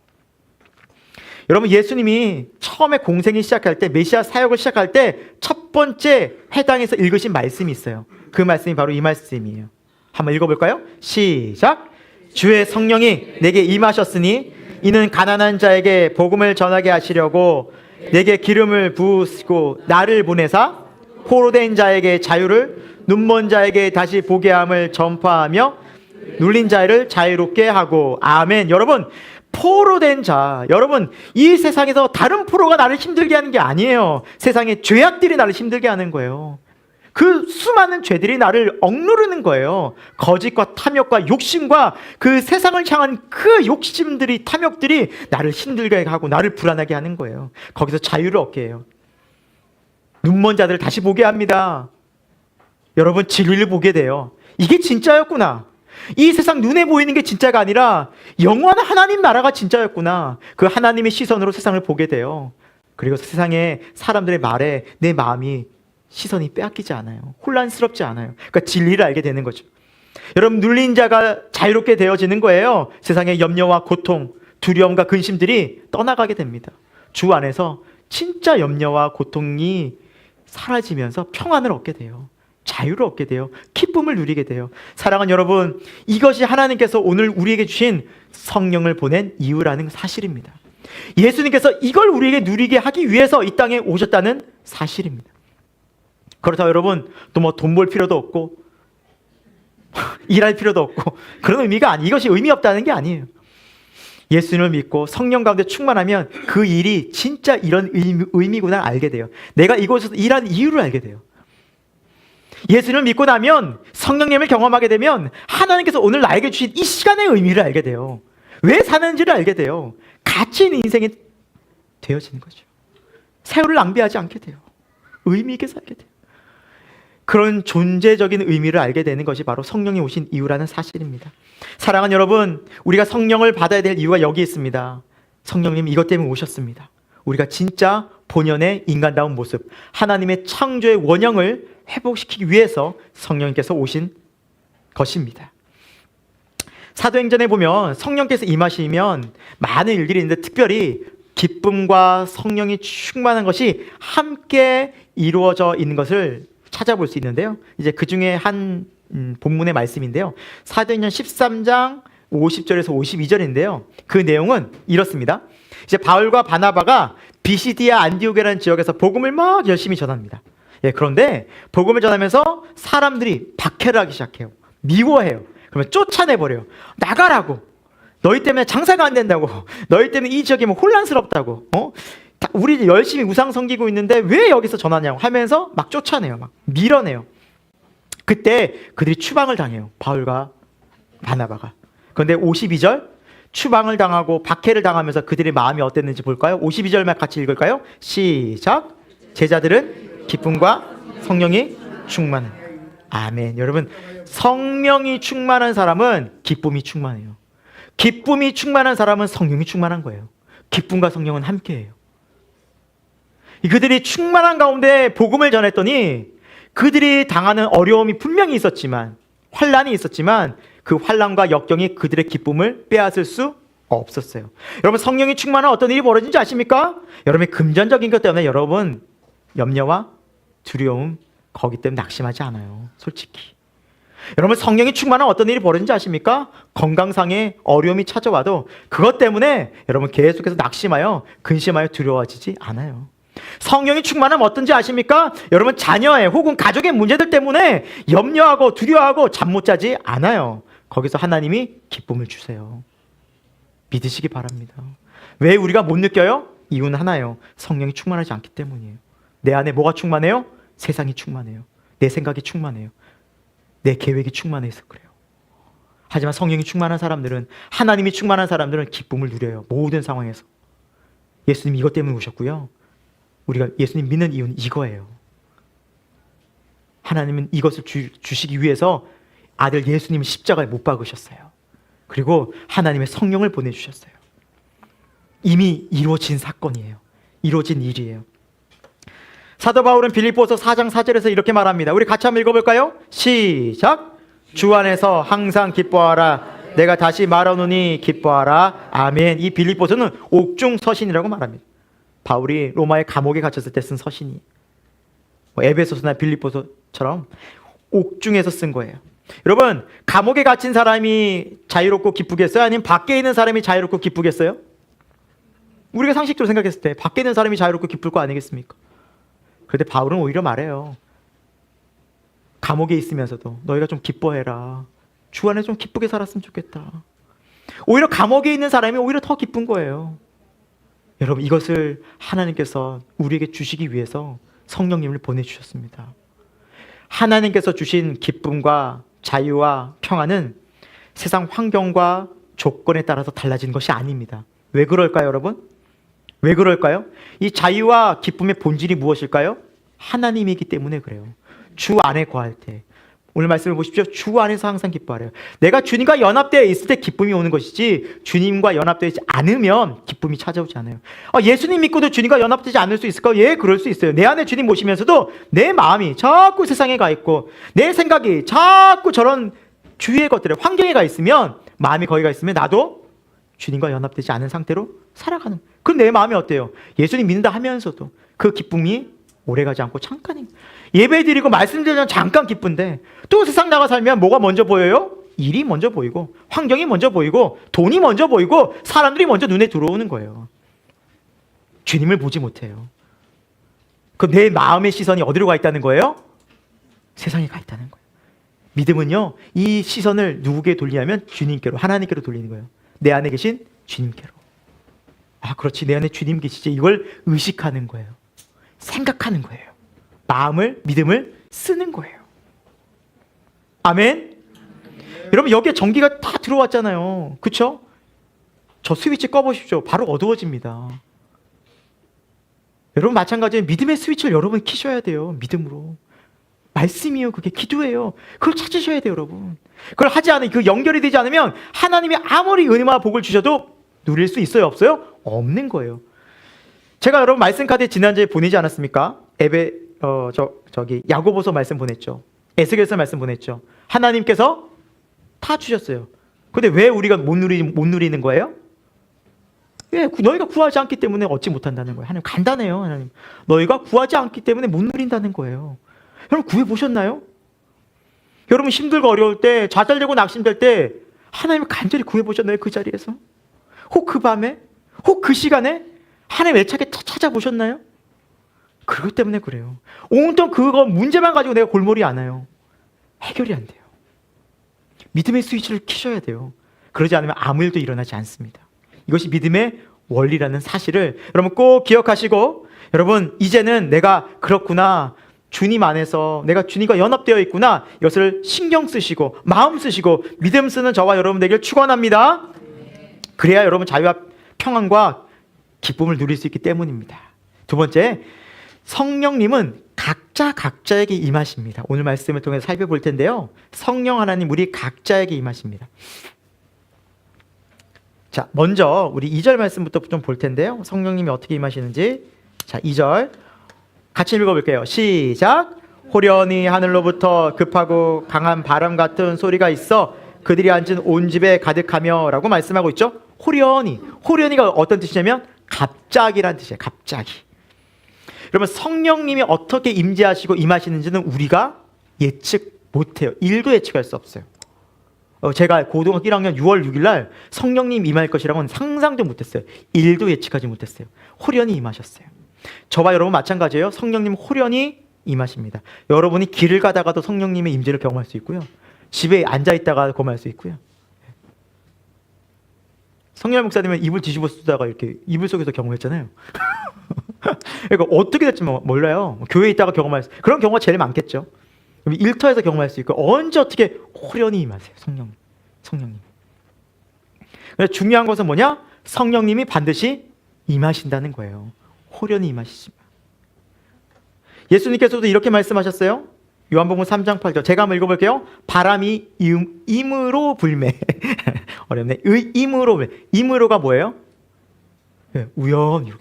여러분 예수님이 처음에 공생이 시작할 때, 메시아 사역을 시작할 때 첫 번째 회당에서 읽으신 말씀이 있어요. 그 말씀이 바로 이 말씀이에요. 한번 읽어볼까요? 시작. 주의 성령이 내게 임하셨으니 이는 가난한 자에게 복음을 전하게 하시려고 내게 기름을 부으시고 나를 보내사 포로된 자에게 자유를, 눈먼 자에게 다시 보게 함을 전파하며 눌린 자를 자유롭게 하고. 아멘. 여러분 포로된 자, 여러분 이 세상에서 다른 포로가 나를 힘들게 하는 게 아니에요. 세상의 죄악들이 나를 힘들게 하는 거예요. 그 수많은 죄들이 나를 억누르는 거예요. 거짓과 탐욕과 욕심과 그 세상을 향한 그 욕심들이, 탐욕들이 나를 힘들게 하고 나를 불안하게 하는 거예요. 거기서 자유를 얻게 해요. 눈먼 자들을 다시 보게 합니다. 여러분 진리를 보게 돼요. 이게 진짜였구나. 이 세상 눈에 보이는 게 진짜가 아니라 영원한 하나님 나라가 진짜였구나. 그 하나님의 시선으로 세상을 보게 돼요. 그리고 세상의 사람들의 말에 내 마음이, 시선이 빼앗기지 않아요. 혼란스럽지 않아요. 그러니까 진리를 알게 되는 거죠. 여러분 눌린 자가 자유롭게 되어지는 거예요. 세상의 염려와 고통, 두려움과 근심들이 떠나가게 됩니다. 주 안에서 진짜 염려와 고통이 사라지면서 평안을 얻게 돼요. 자유를 얻게 돼요. 기쁨을 누리게 돼요. 사랑하는 여러분, 이것이 하나님께서 오늘 우리에게 주신 성령을 보낸 이유라는 사실입니다. 예수님께서 이걸 우리에게 누리게 하기 위해서 이 땅에 오셨다는 사실입니다. 그렇다고 여러분 또 뭐 돈 벌 필요도 없고 일할 필요도 없고 그런 의미가 아니, 이것이 의미 없다는 게 아니에요. 예수님을 믿고 성령 가운데 충만하면 그 일이 진짜 이런 의미구나 알게 돼요. 내가 이곳에서 일하는 이유를 알게 돼요. 예수님을 믿고 나면, 성령님을 경험하게 되면 하나님께서 오늘 나에게 주신 이 시간의 의미를 알게 돼요. 왜 사는지를 알게 돼요. 가치 있는 인생이 되어지는 거죠. 세월을 낭비하지 않게 돼요. 의미 있게 살게 돼요. 그런 존재적인 의미를 알게 되는 것이 바로 성령이 오신 이유라는 사실입니다. 사랑하는 여러분, 우리가 성령을 받아야 될 이유가 여기 있습니다. 성령님 이것 때문에 오셨습니다. 우리가 진짜 본연의 인간다운 모습, 하나님의 창조의 원형을 회복시키기 위해서 성령님께서 오신 것입니다. 사도행전에 보면 성령께서 임하시면 많은 일들이 있는데 특별히 기쁨과 성령이 충만한 것이 함께 이루어져 있는 것을 찾아볼 수 있는데요. 이제 그 중에 한 본문의 말씀인데요. 사도행전 13장 50절에서 52절인데요. 그 내용은 이렇습니다. 이제 바울과 바나바가 비시디아 안디옥이라는 지역에서 복음을 막 열심히 전합니다. 예, 그런데 복음을 전하면서 사람들이 박해를 하기 시작해요. 미워해요. 그러면 쫓아내버려요. 나가라고. 너희 때문에 장사가 안 된다고. 너희 때문에 이 지역이 뭐 혼란스럽다고. 우리 열심히 우상 섬기고 있는데 왜 여기서 전하냐고 하면서 막 쫓아내요. 막 밀어내요. 그때 그들이 추방을 당해요. 바울과 바나바가. 그런데 52절 추방을 당하고 박해를 당하면서 그들의 마음이 어땠는지 볼까요? 52절만 같이 읽을까요? 시작. 제자들은 기쁨과 성령이 충만한. 아멘. 여러분, 성령이 충만한 사람은 기쁨이 충만해요. 기쁨이 충만한 사람은 성령이 충만한 거예요. 기쁨과 성령은 함께해요. 그들이 충만한 가운데 복음을 전했더니 그들이 당하는 어려움이 분명히 있었지만, 환난이 있었지만 그 환난과 역경이 그들의 기쁨을 빼앗을 수 없었어요. 여러분, 성령이 충만한 어떤 일이 벌어진지 아십니까? 여러분의 금전적인 것 때문에 여러분 염려와 두려움 거기 때문에 낙심하지 않아요. 솔직히. 여러분, 성령이 충만한 어떤 일이 벌어진지 아십니까? 건강상의 어려움이 찾아와도 그것 때문에 여러분 계속해서 낙심하여 근심하여 두려워지지 않아요. 성령이 충만하면 어떤지 아십니까? 여러분, 자녀의 혹은 가족의 문제들 때문에 염려하고 두려워하고 잠 못 자지 않아요. 거기서 하나님이 기쁨을 주세요. 믿으시기 바랍니다. 왜 우리가 못 느껴요? 이유는 하나예요. 성령이 충만하지 않기 때문이에요. 내 안에 뭐가 충만해요? 세상이 충만해요. 내 생각이 충만해요. 내 계획이 충만해서 그래요. 하지만 성령이 충만한 사람들은, 하나님이 충만한 사람들은 기쁨을 누려요. 모든 상황에서. 예수님 이것 때문에 오셨고요. 우리가 예수님 믿는 이유는 이거예요. 하나님은 이것을 주시기 위해서 아들 예수님을 십자가에 못 박으셨어요. 그리고 하나님의 성령을 보내주셨어요. 이미 이루어진 사건이에요. 이루어진 일이에요. 사도 바울은 빌립보서 4장 4절에서 이렇게 말합니다. 우리 같이 한번 읽어볼까요? 시작. 주 안에서 항상 기뻐하라. 내가 다시 말하노니 기뻐하라. 아멘. 이 빌립보서는 옥중 서신이라고 말합니다. 바울이 로마의 감옥에 갇혔을 때 쓴 서신이, 에베소서나 빌립보서처럼 옥중에서 쓴 거예요. 여러분, 감옥에 갇힌 사람이 자유롭고 기쁘겠어요? 아니면 밖에 있는 사람이 자유롭고 기쁘겠어요? 우리가 상식적으로 생각했을 때 밖에 있는 사람이 자유롭고 기쁠 거 아니겠습니까? 그런데 바울은 오히려 말해요. 감옥에 있으면서도 너희가 좀 기뻐해라. 주 안에 좀 기쁘게 살았으면 좋겠다. 오히려 감옥에 있는 사람이 오히려 더 기쁜 거예요. 여러분, 이것을 하나님께서 우리에게 주시기 위해서 성령님을 보내주셨습니다. 하나님께서 주신 기쁨과 자유와 평안은 세상 환경과 조건에 따라서 달라지는 것이 아닙니다. 왜 그럴까요, 여러분? 왜 그럴까요? 이 자유와 기쁨의 본질이 무엇일까요? 하나님이기 때문에 그래요. 주 안에 거할 때. 오늘 말씀을 보십시오. 주 안에서 항상 기뻐하래요. 내가 주님과 연합되어 있을 때 기쁨이 오는 것이지, 주님과 연합되지 않으면 기쁨이 찾아오지 않아요. 예수님 믿고도 주님과 연합되지 않을 수 있을까요? 예, 그럴 수 있어요. 내 안에 주님 모시면서도 내 마음이 자꾸 세상에 가 있고 내 생각이 자꾸 저런 주위의 것들에, 환경에 가 있으면, 마음이 거기 가 있으면 나도 주님과 연합되지 않은 상태로 살아가는. 그럼 내 마음이 어때요? 예수님 믿는다 하면서도 그 기쁨이 오래가지 않고 잠깐인. 예배드리고 말씀드리면 잠깐 기쁜데 또 세상 나가 살면 뭐가 먼저 보여요? 일이 먼저 보이고 환경이 먼저 보이고 돈이 먼저 보이고 사람들이 먼저 눈에 들어오는 거예요. 주님을 보지 못해요. 그럼 내 마음의 시선이 어디로 가 있다는 거예요? 세상에 가 있다는 거예요. 믿음은요, 이 시선을 누구에게 돌리냐면 주님께로, 하나님께로 돌리는 거예요. 내 안에 계신 주님께로. 그렇지, 내 안에 주님 계시지. 이걸 의식하는 거예요. 생각하는 거예요. 마음을, 믿음을 쓰는 거예요. 아멘? 여러분, 여기에 전기가 다 들어왔잖아요. 그렇죠? 저 스위치 꺼보십시오. 바로 어두워집니다. 여러분, 마찬가지로 믿음의 스위치를 여러분 키셔야 돼요. 믿음으로. 말씀이요. 그게 기도예요. 그걸 찾으셔야 돼요, 여러분. 그걸 하지 않으면, 그 연결이 되지 않으면 하나님이 아무리 은혜와 복을 주셔도 누릴 수 있어요, 없어요? 없는 거예요. 제가 여러분 말씀 카드에 지난주에 보내지 않았습니까? 야고보서 말씀 보냈죠. 에스겔서 말씀 보냈죠. 하나님께서 다 주셨어요. 근데 왜 우리가 못 누리는 거예요? 예, 너희가 구하지 않기 때문에 얻지 못한다는 거예요. 하나님 간단해요. 하나님 너희가 구하지 않기 때문에 못 누린다는 거예요. 여러분 구해보셨나요? 여러분 힘들고 어려울 때, 좌절되고 낙심될 때 하나님을 간절히 구해보셨나요? 그 자리에서? 혹 그 밤에? 혹 그 시간에? 하나님 애착에 찾아보셨나요? 그것 때문에 그래요. 온통 그거 문제만 가지고 내가 골몰이 안 와요. 해결이 안 돼요. 믿음의 스위치를 켜셔야 돼요. 그러지 않으면 아무 일도 일어나지 않습니다. 이것이 믿음의 원리라는 사실을 여러분 꼭 기억하시고, 여러분 이제는 내가 그렇구나, 주님 안에서 내가 주님과 연합되어 있구나, 이것을 신경 쓰시고 마음 쓰시고 믿음 쓰는 저와 여러분 되길 축원합니다. 그래야 여러분 자유와 평안과 기쁨을 누릴 수 있기 때문입니다. 두 번째, 성령님은 각자에게 임하십니다. 오늘 말씀을 통해서 살펴볼 텐데요, 성령 하나님 우리 각자에게 임하십니다. 자, 먼저 우리 2절 말씀부터 좀 볼 텐데요, 성령님이 어떻게 임하시는지. 자, 2절 같이 읽어볼게요. 시작. 호련히 하늘로부터 급하고 강한 바람 같은 소리가 있어 그들이 앉은 온 집에 가득하며 라고 말씀하고 있죠. 호련히가 어떤 뜻이냐면 갑자기란 뜻이에요. 갑자기. 여러분 성령님이 어떻게 임재하시고 임하시는지는 우리가 예측 못해요. 1도 예측할 수 없어요. 제가 고등학교 1학년 6월 6일 날 성령님 임할 것이라고는 상상도 못했어요. 1도 예측하지 못했어요. 호련히 임하셨어요. 저와 여러분 마찬가지예요. 성령님 호련히 임하십니다. 여러분이 길을 가다가도 성령님의 임재를 경험할 수 있고요, 집에 앉아있다가 경험할 수 있고요. 성령 목사님은 이불 뒤집어 쓰다가 이렇게 이불 속에서 경험했잖아요. 그러니까 어떻게 될지 몰라요. 교회에 있다가 경험할 수, 그런 경우가 제일 많겠죠. 일터에서 경험할 수 있고, 언제 어떻게 호련히 임하세요. 성령님. 그래서 중요한 것은 뭐냐? 성령님이 반드시 임하신다는 거예요. 호련히 임하시지만. 예수님께서도 이렇게 말씀하셨어요. 요한복음 3장 8절 제가 한번 읽어볼게요. 바람이 임으로 불매. 어렵네. 임으로 불매. 임으로가 뭐예요? 네, 우연히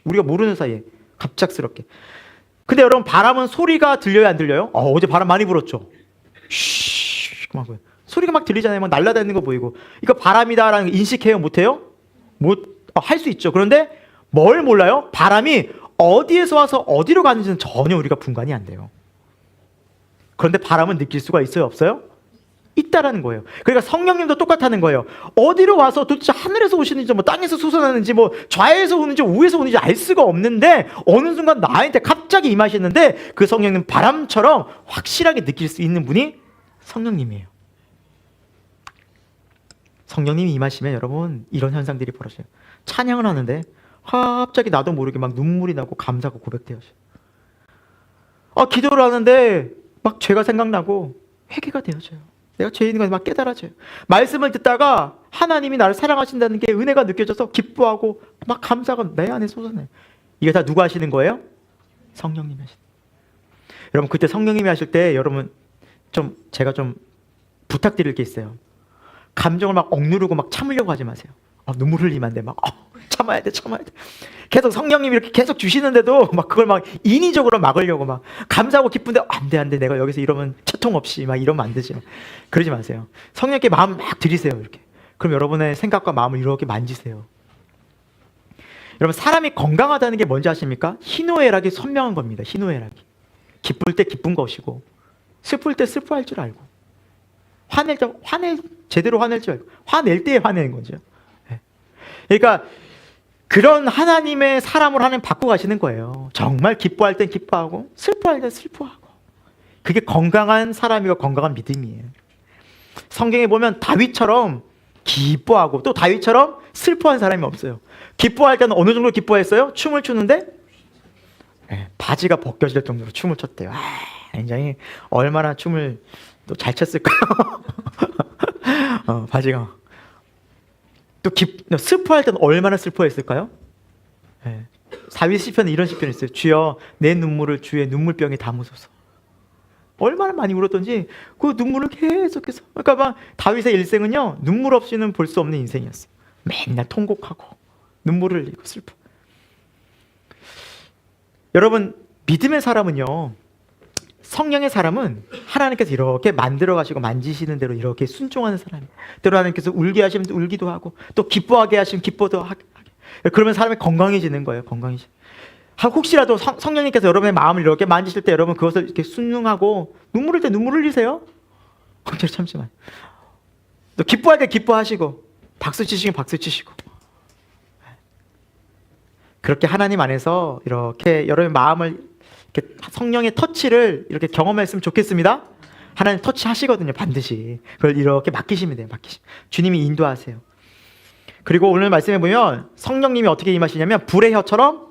우리가 모르는 사이에 갑작스럽게. 근데 여러분 바람은 소리가 들려요, 안 들려요? 어제 바람 많이 불었죠. 소리가 막 들리잖아요. 막 날아다니는 거 보이고. 이거 바람이다라는 거 인식해요, 못해요? 할 수 있죠. 그런데 뭘 몰라요? 바람이 어디에서 와서 어디로 가는지는 전혀 우리가 분간이 안 돼요. 그런데 바람은 느낄 수가 있어요, 없어요? 있다라는 거예요. 그러니까 성령님도 똑같다는 거예요. 어디로 와서 도대체 하늘에서 오시는지, 뭐 땅에서 솟아나는지, 뭐 좌에서 오는지 우에서 오는지 알 수가 없는데 어느 순간 나한테 갑자기 임하시는데, 그 성령님 바람처럼 확실하게 느낄 수 있는 분이 성령님이에요. 성령님이 임하시면 여러분 이런 현상들이 벌어져요. 찬양을 하는데 갑자기 나도 모르게 막 눈물이 나고 감사하고 고백되어져요. 기도를 하는데 막 죄가 생각나고 회개가 되어져요. 내가 죄인인 걸 막 깨달아져요. 말씀을 듣다가 하나님이 나를 사랑하신다는 게 은혜가 느껴져서 기뻐하고 막 감사가 내 안에 솟아나요. 이게 다 누가 하시는 거예요? 성령님이 하시는 거예요. 여러분 그때 성령님이 하실 때 여러분 제가 좀 부탁드릴 게 있어요. 감정을 막 억누르고 막 참으려고 하지 마세요. 눈물 흘리면 안 돼. 막 참아야 돼. 계속 성령님이 이렇게 계속 주시는데도 막 그걸 막 인위적으로 막으려고 막 감사하고 기쁜데 안 돼. 내가 여기서 이러면 채통 없이 막 이러면 안 되지. 그러지 마세요. 성령께 마음 막 드리세요. 이렇게. 그럼 여러분의 생각과 마음을 이렇게 만지세요. 여러분 사람이 건강하다는 게 뭔지 아십니까? 희노애락이 선명한 겁니다. 희노애락이. 기쁠 때 기쁜 것이고 슬플 때 슬퍼할 줄 알고 화낼 때 제대로 화낼 줄 알고 화낼 때 화내는 거죠. 그러니까 그런 하나님의 사람으로 하나님 바꿔 가시는 거예요. 정말 기뻐할 땐 기뻐하고 슬퍼할 땐 슬퍼하고. 그게 건강한 사람이고 건강한 믿음이에요. 성경에 보면 다윗처럼 기뻐하고 또 다윗처럼 슬퍼한 사람이 없어요. 기뻐할 때는 어느 정도 기뻐했어요? 춤을 추는데 바지가 벗겨질 정도로 춤을 췄대요. 굉장히 얼마나 춤을 또 잘 췄을까요? 바지가. 또 슬퍼할 때는 얼마나 슬퍼했을까요? 다윗 시편에 이런 시편이 있어요. 주여 내 눈물을 주의 눈물병에 담으소서. 얼마나 많이 울었던지 그 눈물을 계속해서. 그러니까 막 다윗의 일생은요, 눈물 없이는 볼 수 없는 인생이었어요. 맨날 통곡하고 눈물을 흘리고 슬퍼. 여러분, 믿음의 사람은요, 성령의 사람은 하나님께서 이렇게 만들어 가시고 만지시는 대로 이렇게 순종하는 사람이에요. 때로 하나님께서 울게 하시면 울기도 하고, 또 기뻐하게 하시면 기뻐도 하게. 그러면 사람이 건강해지는 거예요. 건강해지. 혹시라도 성령님께서 여러분의 마음을 이렇게 만지실 때 여러분 그것을 이렇게 순응하고 눈물 흘릴 때 눈물 흘리세요. 억지로 참지 마요. 또 기뻐할 때 기뻐하시고, 박수 치시면 박수 치시고. 그렇게 하나님 안에서 이렇게 여러분의 마음을 이렇게 성령의 터치를 이렇게 경험했으면 좋겠습니다. 하나님 터치 하시거든요, 반드시. 그걸 이렇게 맡기시면 돼요, 주님이 인도하세요. 그리고 오늘 말씀해 보면 성령님이 어떻게 임하시냐면 불의 혀처럼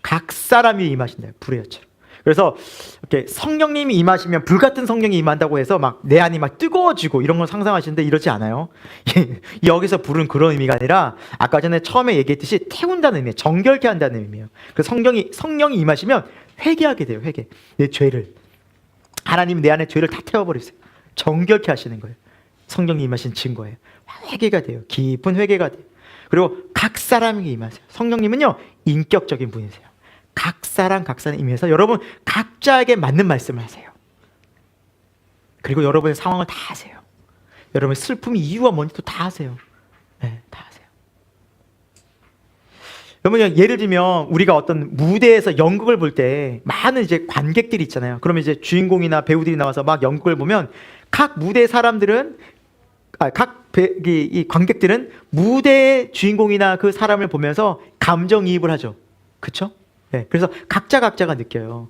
각 사람이 임하신대요, 불의 혀처럼. 그래서 이렇게 성령님이 임하시면 불같은 성령이 임한다고 해서 막 내 안이 막 뜨거워지고 이런 걸 상상하시는데 이러지 않아요. 여기서 불은 그런 의미가 아니라 아까 전에 처음에 얘기했듯이 태운다는 의미예요. 정결케 한다는 의미예요. 그래서 성령이 임하시면 회개하게 돼요. 회개. 내 죄를, 하나님 내 안에 죄를 다 태워버리세요. 정결케 하시는 거예요. 성령이 임하신 증거예요. 회개가 돼요. 깊은 회개가 돼요. 그리고 각 사람에게 임하세요. 성령님은요, 인격적인 분이세요. 각 사람 임해서 여러분 각자에게 맞는 말씀을 하세요. 그리고 여러분의 상황을 다 하세요. 여러분의 슬픔이 이유가 뭔지도 다 하세요. 네, 다 하세요. 여러분, 예를 들면 우리가 어떤 무대에서 연극을 볼 때 많은 이제 관객들이 있잖아요. 그러면 이제 주인공이나 배우들이 나와서 막 연극을 보면 각 무대 사람들은, 이 관객들은 무대의 주인공이나 그 사람을 보면서 감정이입을 하죠. 그렇죠? 네, 그래서 각자가 느껴요.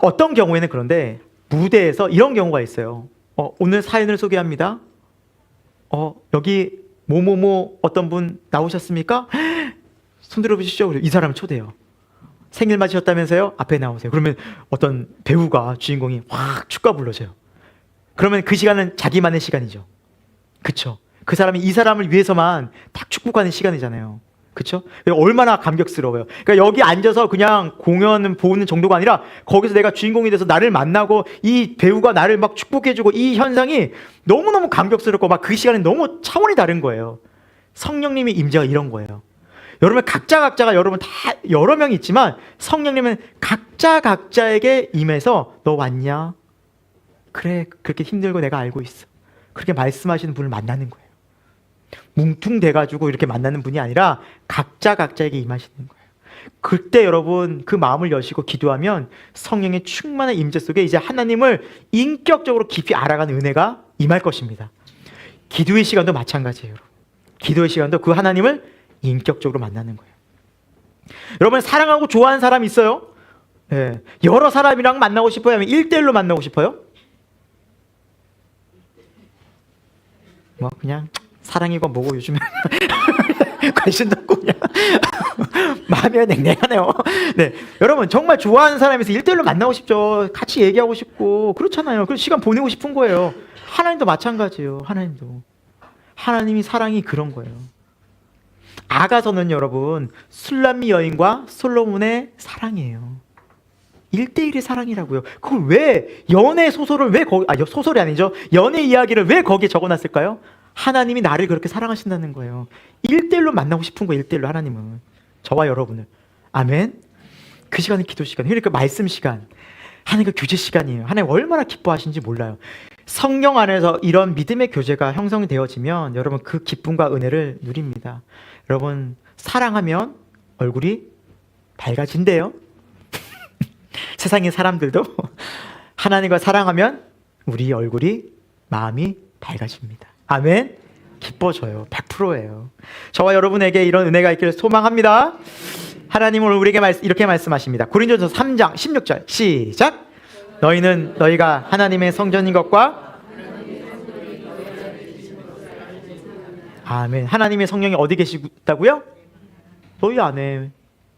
어떤 경우에는 그런데 무대에서 이런 경우가 있어요. 오늘 사연을 소개합니다. 여기 뭐뭐뭐 어떤 분 나오셨습니까? 손 들어보시죠. 이 사람을 초대해요. 생일 맞으셨다면서요? 앞에 나오세요. 그러면 어떤 배우가, 주인공이 확 축가 불러줘요. 그러면 그 시간은 자기만의 시간이죠. 그쵸? 그 사람이 이 사람을 위해서만 딱 축복하는 시간이잖아요. 그쵸? 얼마나 감격스러워요. 그러니까 여기 앉아서 그냥 공연 보는 정도가 아니라 거기서 내가 주인공이 돼서 나를 만나고 이 배우가 나를 막 축복해주고, 이 현상이 너무너무 감격스럽고 막 그 시간이 너무 차원이 다른 거예요. 성령님의 임재가 이런 거예요. 여러분 각자가 여러분 다 여러 명이 있지만 성령님은 각자에게 임해서 너 왔냐? 그래, 그렇게 힘들고 내가 알고 있어. 그렇게 말씀하시는 분을 만나는 거예요. 뭉퉁대가지고 이렇게 만나는 분이 아니라 각자에게 임하시는 거예요. 그때 여러분 그 마음을 여시고 기도하면 성령의 충만한 임재 속에 이제 하나님을 인격적으로 깊이 알아가는 은혜가 임할 것입니다. 기도의 시간도 마찬가지예요. 기도의 시간도 그 하나님을 인격적으로 만나는 거예요. 여러분 사랑하고 좋아하는 사람 있어요? 네. 여러 사람이랑 만나고 싶어요? 아니면 1대1로 만나고 싶어요? 뭐 그냥 사랑이고 뭐고 요즘에 관심도 없고 그냥 마음이 냉랭하네요. 네, 여러분 정말 좋아하는 사람에서 1대1로 만나고 싶죠. 같이 얘기하고 싶고 그렇잖아요. 그래서 시간 보내고 싶은 거예요. 하나님도 마찬가지예요. 하나님이 사랑이 그런 거예요. 아가서는 여러분 술람미 여인과 솔로몬의 사랑이에요. 1대1의 사랑이라고요. 그걸 왜 연애 소설을 왜 거기, 소설이 아니죠. 연애 이야기를 왜 거기에 적어놨을까요? 하나님이 나를 그렇게 사랑하신다는 거예요. 1대1로 만나고 싶은 거예요. 1대1로 하나님은 저와 여러분을. 아멘. 그 시간이 기도 시간, 그러니까 말씀 시간, 하나님과 교제 시간이에요. 하나님 얼마나 기뻐하시는지 몰라요. 성령 안에서 이런 믿음의 교제가 형성이 되어지면 여러분 그 기쁨과 은혜를 누립니다. 여러분 사랑하면 얼굴이 밝아진대요. 세상의 사람들도 하나님과 사랑하면 우리 얼굴이, 마음이 밝아집니다. 아멘. 기뻐져요. 100%예요. 저와 여러분에게 이런 은혜가 있기를 소망합니다. 하나님은 우리에게 이렇게 말씀하십니다. 고린도전서 3장 16절 시작. 너희는 너희가 하나님의 성전인 것과 아멘. 하나님의 성령이 어디 계시다고요? 너희 안에,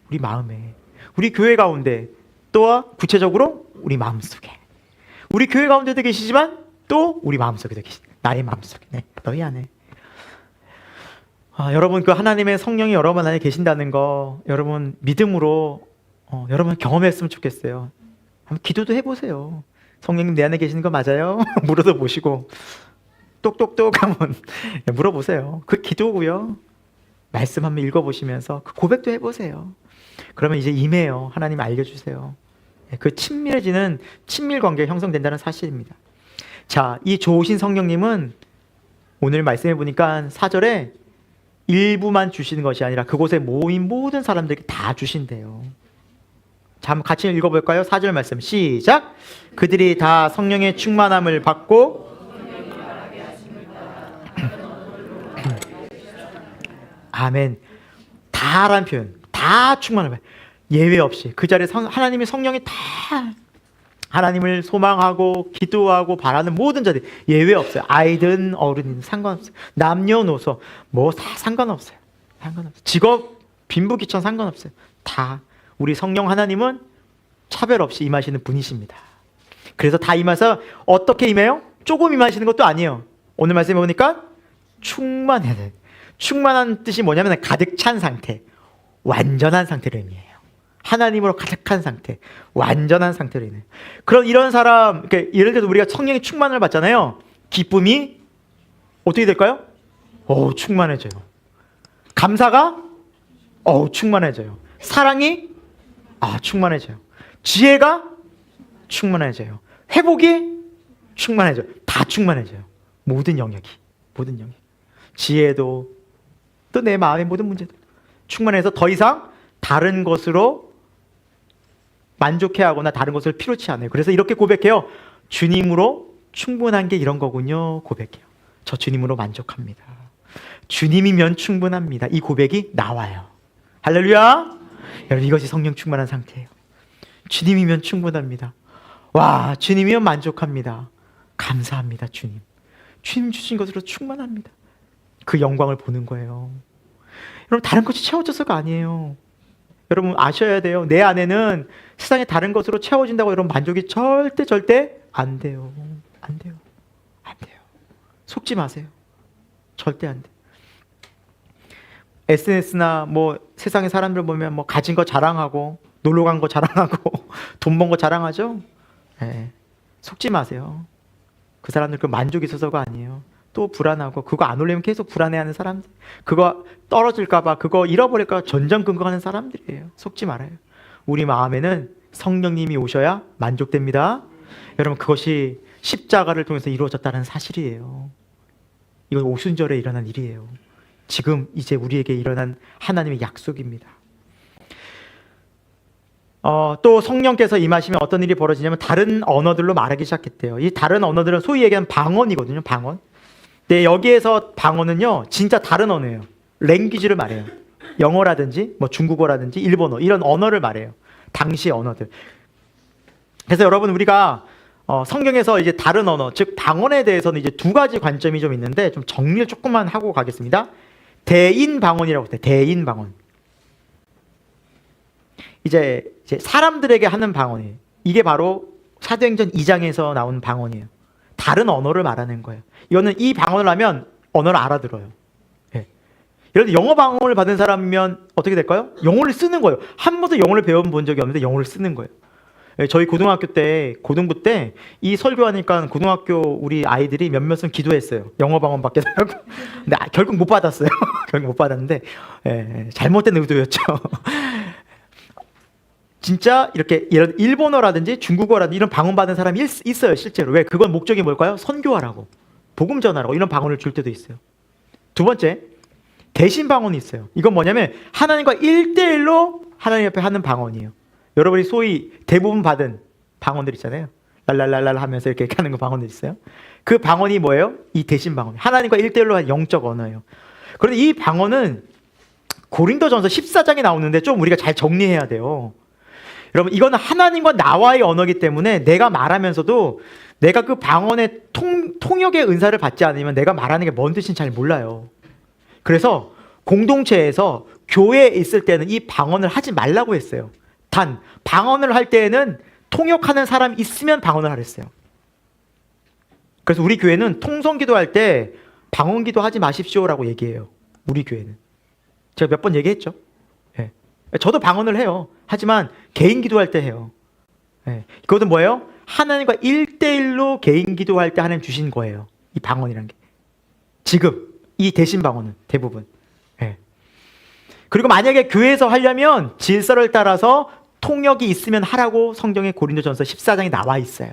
우리 마음에, 우리 교회 가운데, 또 구체적으로 우리 마음속에. 우리 교회 가운데도 계시지만 또 우리 마음속에도 계시. 나의 마음속에, 네, 너희 안에. 여러분 그 하나님의 성령이 여러분 안에 계신다는 거 여러분 믿음으로 여러분 경험했으면 좋겠어요. 한번 기도도 해보세요. 성령님 내 안에 계시는 거 맞아요? 물어도 보시고 똑똑똑 한번 물어보세요. 그 기도고요. 말씀 한번 읽어보시면서 그 고백도 해보세요. 그러면 이제 임해요. 하나님 알려주세요. 그 친밀해지는 친밀 관계가 형성된다는 사실입니다. 자, 이 좋으신 성령님은 오늘 말씀해 보니까 4절에 일부만 주시는 것이 아니라 그곳에 모인 모든 사람들에게 다 주신대요. 자, 한번 같이 읽어볼까요? 4절 말씀 시작. 그들이 다 성령의 충만함을 받고 아멘. 다라는 표현, 다 충만함을 예외 없이 그 자리에 하나님의 성령이 다 하나님을 소망하고 기도하고 바라는 모든 자들 예외 없어요. 아이든 어른이든 상관없어요. 남녀노소 뭐 다 상관없어요. 상관없어요. 직업 빈부귀천 상관없어요. 다 우리 성령 하나님은 차별 없이 임하시는 분이십니다. 그래서 다 임해서 어떻게 임해요? 조금 임하시는 것도 아니에요. 오늘 말씀해 보니까 충만해야 돼. 충만한 뜻이 뭐냐면 가득 찬 상태, 완전한 상태를 의미해요. 하나님으로 가득한 상태, 완전한 상태를 의미해요. 그럼 이런 사람, 그러니까 예를 들어서 우리가 성령의 충만을 받잖아요. 기쁨이 어떻게 될까요? 충만해져요. 감사가 충만해져요. 사랑이 충만해져요. 지혜가 충만해져요. 회복이 충만해져요. 다 충만해져요. 모든 영역이. 지혜도 또 내 마음의 모든 문제도 충만해서 더 이상 다른 것으로 만족해하거나 다른 것을 필요치 않아요. 그래서 이렇게 고백해요. 주님으로 충분한 게 이런 거군요. 고백해요. 저 주님으로 만족합니다. 주님이면 충분합니다. 이 고백이 나와요. 할렐루야. 여러분 이것이 성령 충만한 상태예요. 주님이면 충분합니다. 와, 주님이면 만족합니다. 감사합니다. 주님 주신 것으로 충만합니다. 그 영광을 보는 거예요. 여러분 다른 것이 채워져서가 아니에요. 여러분 아셔야 돼요. 내 안에는 세상의 다른 것으로 채워진다고 여러분 만족이 절대 안 돼요. 안 돼요. 속지 마세요. 절대 안 돼. SNS나 뭐 세상의 사람들 보면 뭐 가진 거 자랑하고 놀러 간 거 자랑하고 돈 번 거 자랑하죠. 속지 마세요. 그 사람들 그 만족이 있어서가 아니에요. 또 불안하고 그거 안 올리면 계속 불안해하는 사람들, 그거 떨어질까봐 그거 잃어버릴까 전전긍긍하는 사람들이에요. 속지 말아요. 우리 마음에는 성령님이 오셔야 만족됩니다. 여러분 그것이 십자가를 통해서 이루어졌다는 사실이에요. 이건 오순절에 일어난 일이에요. 지금 이제 우리에게 일어난 하나님의 약속입니다. 또 성령께서 임하시면 어떤 일이 벌어지냐면 다른 언어들로 말하기 시작했대요. 이 다른 언어들은 소위 얘기하는 방언이거든요. 방언. 근데 여기에서 방언은요 진짜 다른 언어예요. 랭귀지를 말해요. 영어라든지 뭐 중국어라든지 일본어 이런 언어를 말해요. 당시 언어들. 그래서 여러분 우리가 성경에서 이제 다른 언어 즉 방언에 대해서는 이제 두 가지 관점이 좀 있는데 좀 정리를 조금만 하고 가겠습니다. 대인 방언이라고 해요. 대인 방언. 이제 사람들에게 하는 방언이에요. 이게 바로 사도행전 2장에서 나온 방언이에요. 다른 언어를 말하는 거예요. 이거는 이 방언을 하면 언어를 알아들어요. 예를 들어 영어 방언을 받은 사람이면 어떻게 될까요? 영어를 쓰는 거예요. 한 번도 영어를 배워본 적이 없는데 영어를 쓰는 거예요. 저희 고등학교 때 고등부 때 이 설교하니까 고등학교 우리 아이들이 몇몇은 기도했어요. 영어 방언 받게 되라고. 근데 결국 못 받았어요. 결국 못 받았는데 잘못된 의도였죠. 진짜 이렇게 일본어라든지 중국어라든지 이런 방언 받은 사람이 있어요. 실제로. 왜? 그건 목적이 뭘까요? 선교하라고, 복음 전하라고 이런 방언을 줄 때도 있어요. 두 번째, 대신 방언이 있어요. 이건 뭐냐면 하나님과 1대1로 하나님 앞에 하는 방언이에요. 여러분이 소위 대부분 받은 방언들 있잖아요. 랄랄랄랄 하면서 이렇게 하는 거 방언들 있어요. 그 방언이 뭐예요? 이 대신 방언. 하나님과 1대1로 한 영적 언어예요. 그런데 이 방언은 고린도전서 14장에 나오는데 좀 우리가 잘 정리해야 돼요. 여러분 이거는 하나님과 나와의 언어이기 때문에 내가 말하면서도 내가 그 방언의 통역의 은사를 받지 않으면 내가 말하는 게 뭔 뜻인지 잘 몰라요. 그래서 공동체에서 교회에 있을 때는 이 방언을 하지 말라고 했어요. 단 방언을 할 때에는 통역하는 사람이 있으면 방언을 하랬어요. 그래서 우리 교회는 통성 기도할 때 방언 기도하지 마십시오라고 얘기해요. 우리 교회는. 제가 몇 번 얘기했죠. 저도 방언을 해요. 하지만 개인 기도할 때 해요. 예. 그것은 뭐예요? 하나님과 1대1로 개인 기도할 때 하나님 주신 거예요. 이 방언이란 게. 지금 이 대신 방언은 대부분. 예. 그리고 만약에 교회에서 하려면 질서를 따라서 통역이 있으면 하라고 성경의 고린도전서 14장에 나와 있어요.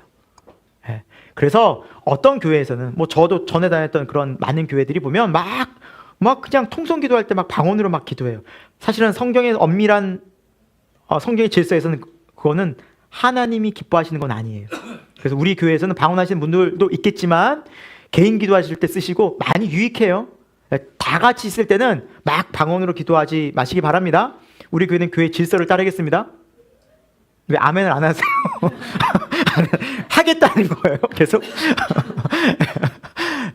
예. 그래서 어떤 교회에서는 뭐 저도 전에 다녔던 그런 많은 교회들이 보면 막 그냥 통성 기도할 때 막 방언으로 막 기도해요. 사실은 성경의 엄밀한 성경의 질서에서는 그거는 하나님이 기뻐하시는 건 아니에요. 그래서 우리 교회에서는 방언하시는 분들도 있겠지만 개인 기도하실 때 쓰시고 많이 유익해요. 다 같이 있을 때는 막 방언으로 기도하지 마시기 바랍니다. 우리 교회는 교회 질서를 따르겠습니다. 왜 아멘을 안 하세요? 하겠다는 거예요, 계속.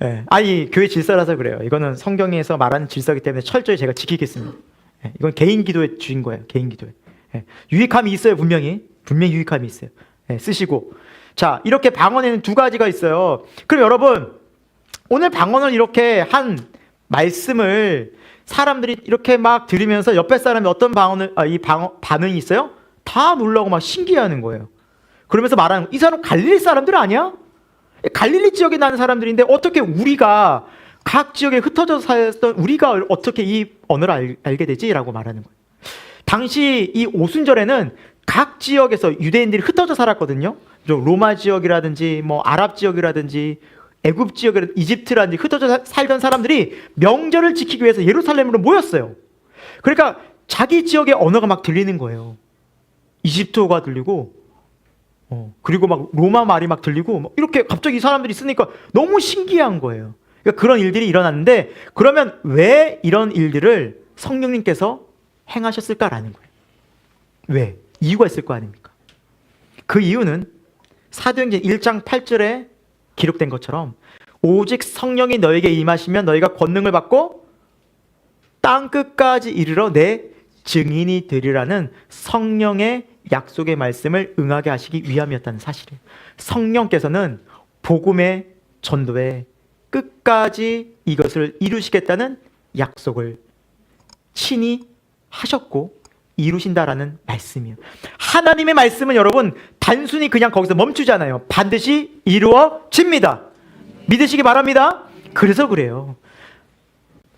네. 아니, 교회 질서라서 그래요. 이거는 성경에서 말하는 질서이기 때문에 철저히 제가 지키겠습니다. 네. 이건 개인 기도에 주인 거예요, 개인 기도에. 네. 유익함이 있어요, 분명히 유익함이 있어요. 네. 쓰시고. 자, 이렇게 방언에는 두 가지가 있어요. 그럼 여러분, 오늘 방언을 이렇게 한 말씀을 사람들이 이렇게 막 들으면서 옆에 사람이 어떤 반응이 있어요? 다 놀라고 막 신기해하는 거예요. 그러면서 말하는 이 사람 갈릴리 사람들 아니야? 갈릴리 지역에 나는 사람들인데 어떻게 우리가 각 지역에 흩어져서 살았던 우리가 어떻게 이 언어를 알게 되지? 라고 말하는 거예요. 당시 이 오순절에는 각 지역에서 유대인들이 흩어져 살았거든요. 로마 지역이라든지 뭐 아랍 지역이라든지 애굽 지역이라든지 이집트라든지 흩어져 살던 사람들이 명절을 지키기 위해서 예루살렘으로 모였어요. 그러니까 자기 지역의 언어가 막 들리는 거예요. 이집트어가 들리고 그리고 막 로마 말이 막 들리고 막 이렇게 갑자기 이 사람들이 있으니까 너무 신기한 거예요. 그러니까 그런 일들이 일어났는데 그러면 왜 이런 일들을 성령님께서 행하셨을까라는 거예요. 왜? 이유가 있을 거 아닙니까? 그 이유는 사도행전 1장 8절에 기록된 것처럼 오직 성령이 너에게 임하시면 너희가 권능을 받고 땅 끝까지 이르러 내 증인이 되리라는 성령의 약속의 말씀을 응하게 하시기 위함이었다는 사실이에요. 성령께서는 복음의 전도에 끝까지 이것을 이루시겠다는 약속을 친히 하셨고 이루신다라는 말씀이에요. 하나님의 말씀은 여러분 단순히 그냥 거기서 멈추지 않아요. 반드시 이루어집니다. 믿으시기 바랍니다. 그래서 그래요.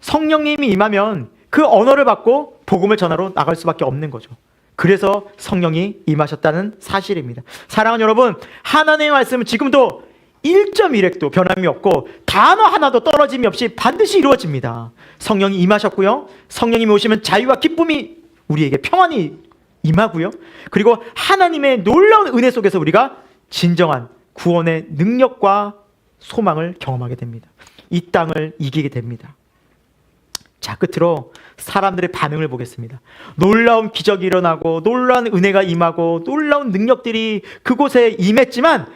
성령님이 임하면 그 언어를 받고 복음을 전하러 나갈 수밖에 없는 거죠. 그래서 성령이 임하셨다는 사실입니다. 사랑하는 여러분, 하나님의 말씀은 지금도 1.1획도 변함이 없고 단어 하나도 떨어짐이 없이 반드시 이루어집니다. 성령이 임하셨고요. 성령님이 오시면 자유와 기쁨이 우리에게 평안이 임하고요. 그리고 하나님의 놀라운 은혜 속에서 우리가 진정한 구원의 능력과 소망을 경험하게 됩니다. 이 땅을 이기게 됩니다. 자, 끝으로 사람들의 반응을 보겠습니다. 놀라운 기적이 일어나고 놀라운 은혜가 임하고 놀라운 능력들이 그곳에 임했지만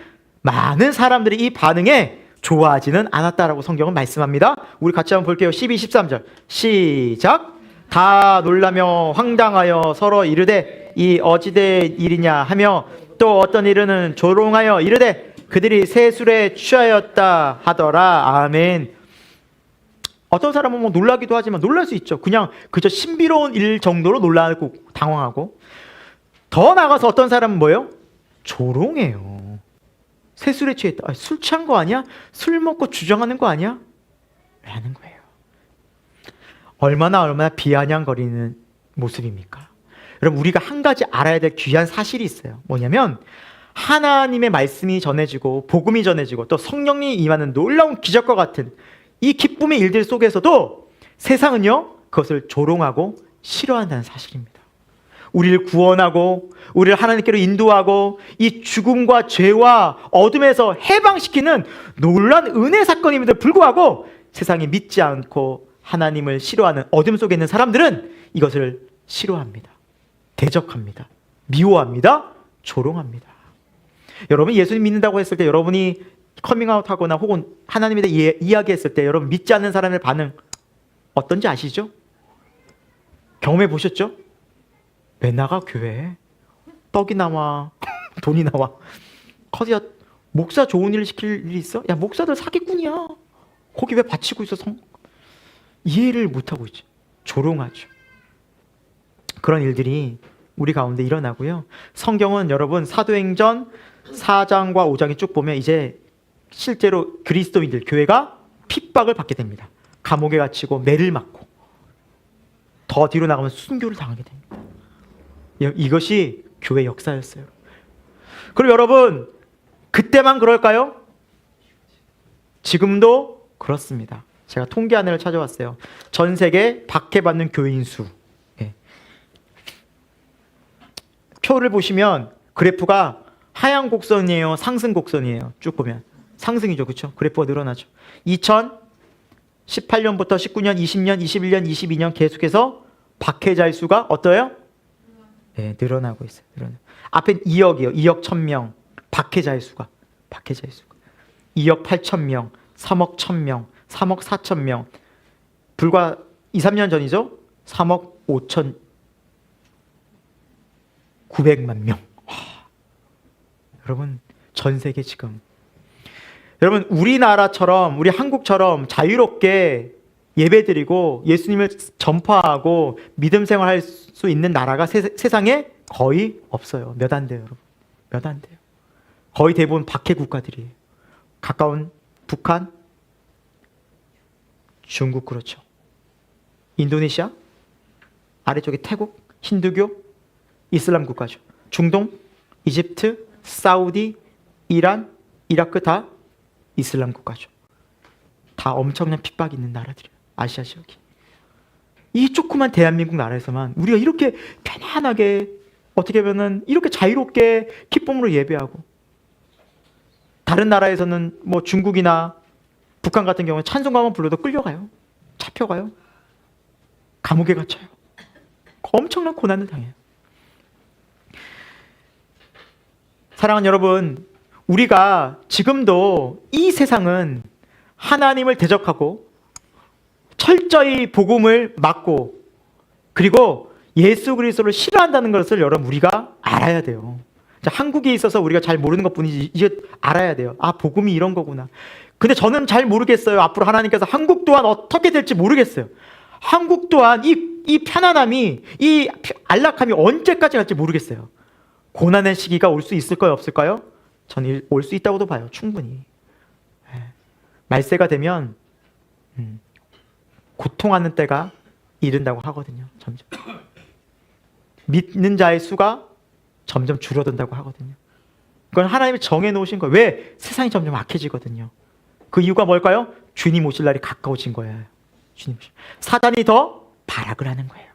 많은 사람들이 이 반응에 좋아하지는 않았다라고 성경은 말씀합니다. 우리 같이 한번 볼게요. 12, 13절 시작. 다 놀라며 황당하여 서로 이르되 이 어찌된 일이냐 하며 또 어떤 이르는 조롱하여 이르되 그들이 새 술에 취하였다 하더라. 아멘. 어떤 사람은 뭐 놀라기도 하지만 놀랄 수 있죠. 그냥 그저 신비로운 일 정도로 놀라고 당황하고, 더 나아가서 어떤 사람은 뭐예요? 조롱해요. 새 술에 취했다. 술 취한 거 아니야? 술 먹고 주장하는 거 아니야? 라는 거예요. 얼마나 비아냥거리는 모습입니까? 여러분, 우리가 한 가지 알아야 될 귀한 사실이 있어요. 뭐냐면 하나님의 말씀이 전해지고 복음이 전해지고 또 성령이 임하는 놀라운 기적과 같은 이 기쁨의 일들 속에서도 세상은요, 그것을 조롱하고 싫어한다는 사실입니다. 우리를 구원하고 우리를 하나님께로 인도하고 이 죽음과 죄와 어둠에서 해방시키는 놀라운 은혜 사건임에도 불구하고 세상이 믿지 않고 하나님을 싫어하는 어둠 속에 있는 사람들은 이것을 싫어합니다. 대적합니다. 미워합니다. 조롱합니다. 여러분, 예수님 믿는다고 했을 때 여러분이 커밍아웃하거나 혹은 하나님에 대해 이야기했을 때 여러분 믿지 않는 사람의 반응 어떤지 아시죠? 경험해 보셨죠? 왜 나가 교회에? 떡이 나와 돈이 나와. 커디야, 목사 좋은 일 시킬 일이 있어? 야, 목사들 사기꾼이야. 거기 왜 바치고 있어? 이해를 못하고 있죠. 조롱하죠. 그런 일들이 우리 가운데 일어나고요. 성경은 여러분 사도행전 4장과 5장에 쭉 보면 이제 실제로 그리스도인들, 교회가 핍박을 받게 됩니다. 감옥에 갇히고 매를 맞고 더 뒤로 나가면 순교를 당하게 됩니다. 이것이 교회 역사였어요. 그리고 여러분 그때만 그럴까요? 지금도 그렇습니다. 제가 통계 하나를 찾아왔어요. 전 세계 박해받는 교회인 수. 예. 표를 보시면 그래프가 하향 곡선이에요? 상승 곡선이에요? 쭉 보면 상승이죠. 그렇죠? 그래프가 늘어나죠. 2018년부터 19년, 20년, 21년, 22년 계속해서 박해자의 수가 어떠해요? 네, 늘어나고 있어요. 앞엔 2억이요. 2억 1000명. 박해자의 수가. 2억 8천명, 3억 1000명, 3억 4천명. 불과 2, 3년 전이죠. 3억 5천 900만 명. 와. 여러분 전 세계 지금 여러분 우리나라처럼 우리 한국처럼 자유롭게 예배드리고 예수님을 전파하고 믿음 생활할 수 있는 나라가 세상에 거의 없어요. 몇 안 돼요, 여러분. 몇 안 돼요. 거의 대부분 박해 국가들이에요. 가까운 북한, 중국 그렇죠. 인도네시아, 아래쪽에 태국, 힌두교, 이슬람 국가죠. 중동, 이집트, 사우디, 이란, 이라크 다 이슬람 국가죠. 다 엄청난 핍박이 있는 나라들이에요. 아시아 지역이. 이 조그만 대한민국 나라에서만 우리가 이렇게 편안하게 어떻게 보면 이렇게 자유롭게 기쁨으로 예배하고 다른 나라에서는 뭐 중국이나 북한 같은 경우는 찬송가만 불러도 끌려가요. 잡혀가요. 감옥에 갇혀요. 엄청난 고난을 당해요. 사랑하는 여러분, 우리가 지금도 이 세상은 하나님을 대적하고 철저히 복음을 막고 그리고 예수 그리스도를 싫어한다는 것을 여러분 우리가 알아야 돼요. 한국에 있어서 우리가 잘 모르는 것뿐이지 이제 알아야 돼요. 아, 복음이 이런 거구나. 근데 저는 잘 모르겠어요. 앞으로 하나님께서 한국 또한 어떻게 될지 모르겠어요. 한국 또한 이 편안함이, 이 안락함이 언제까지 갈지 모르겠어요. 고난의 시기가 올 수 있을까요? 없을까요? 저는 올 수 있다고도 봐요. 충분히. 말세가 되면 고통하는 때가 이른다고 하거든요. 점점. 믿는 자의 수가 점점 줄어든다고 하거든요. 그건 하나님이 정해놓으신 거예요. 왜? 세상이 점점 악해지거든요. 그 이유가 뭘까요? 주님 오실 날이 가까워진 거예요. 주님 오실. 사단이 더 발악을 하는 거예요.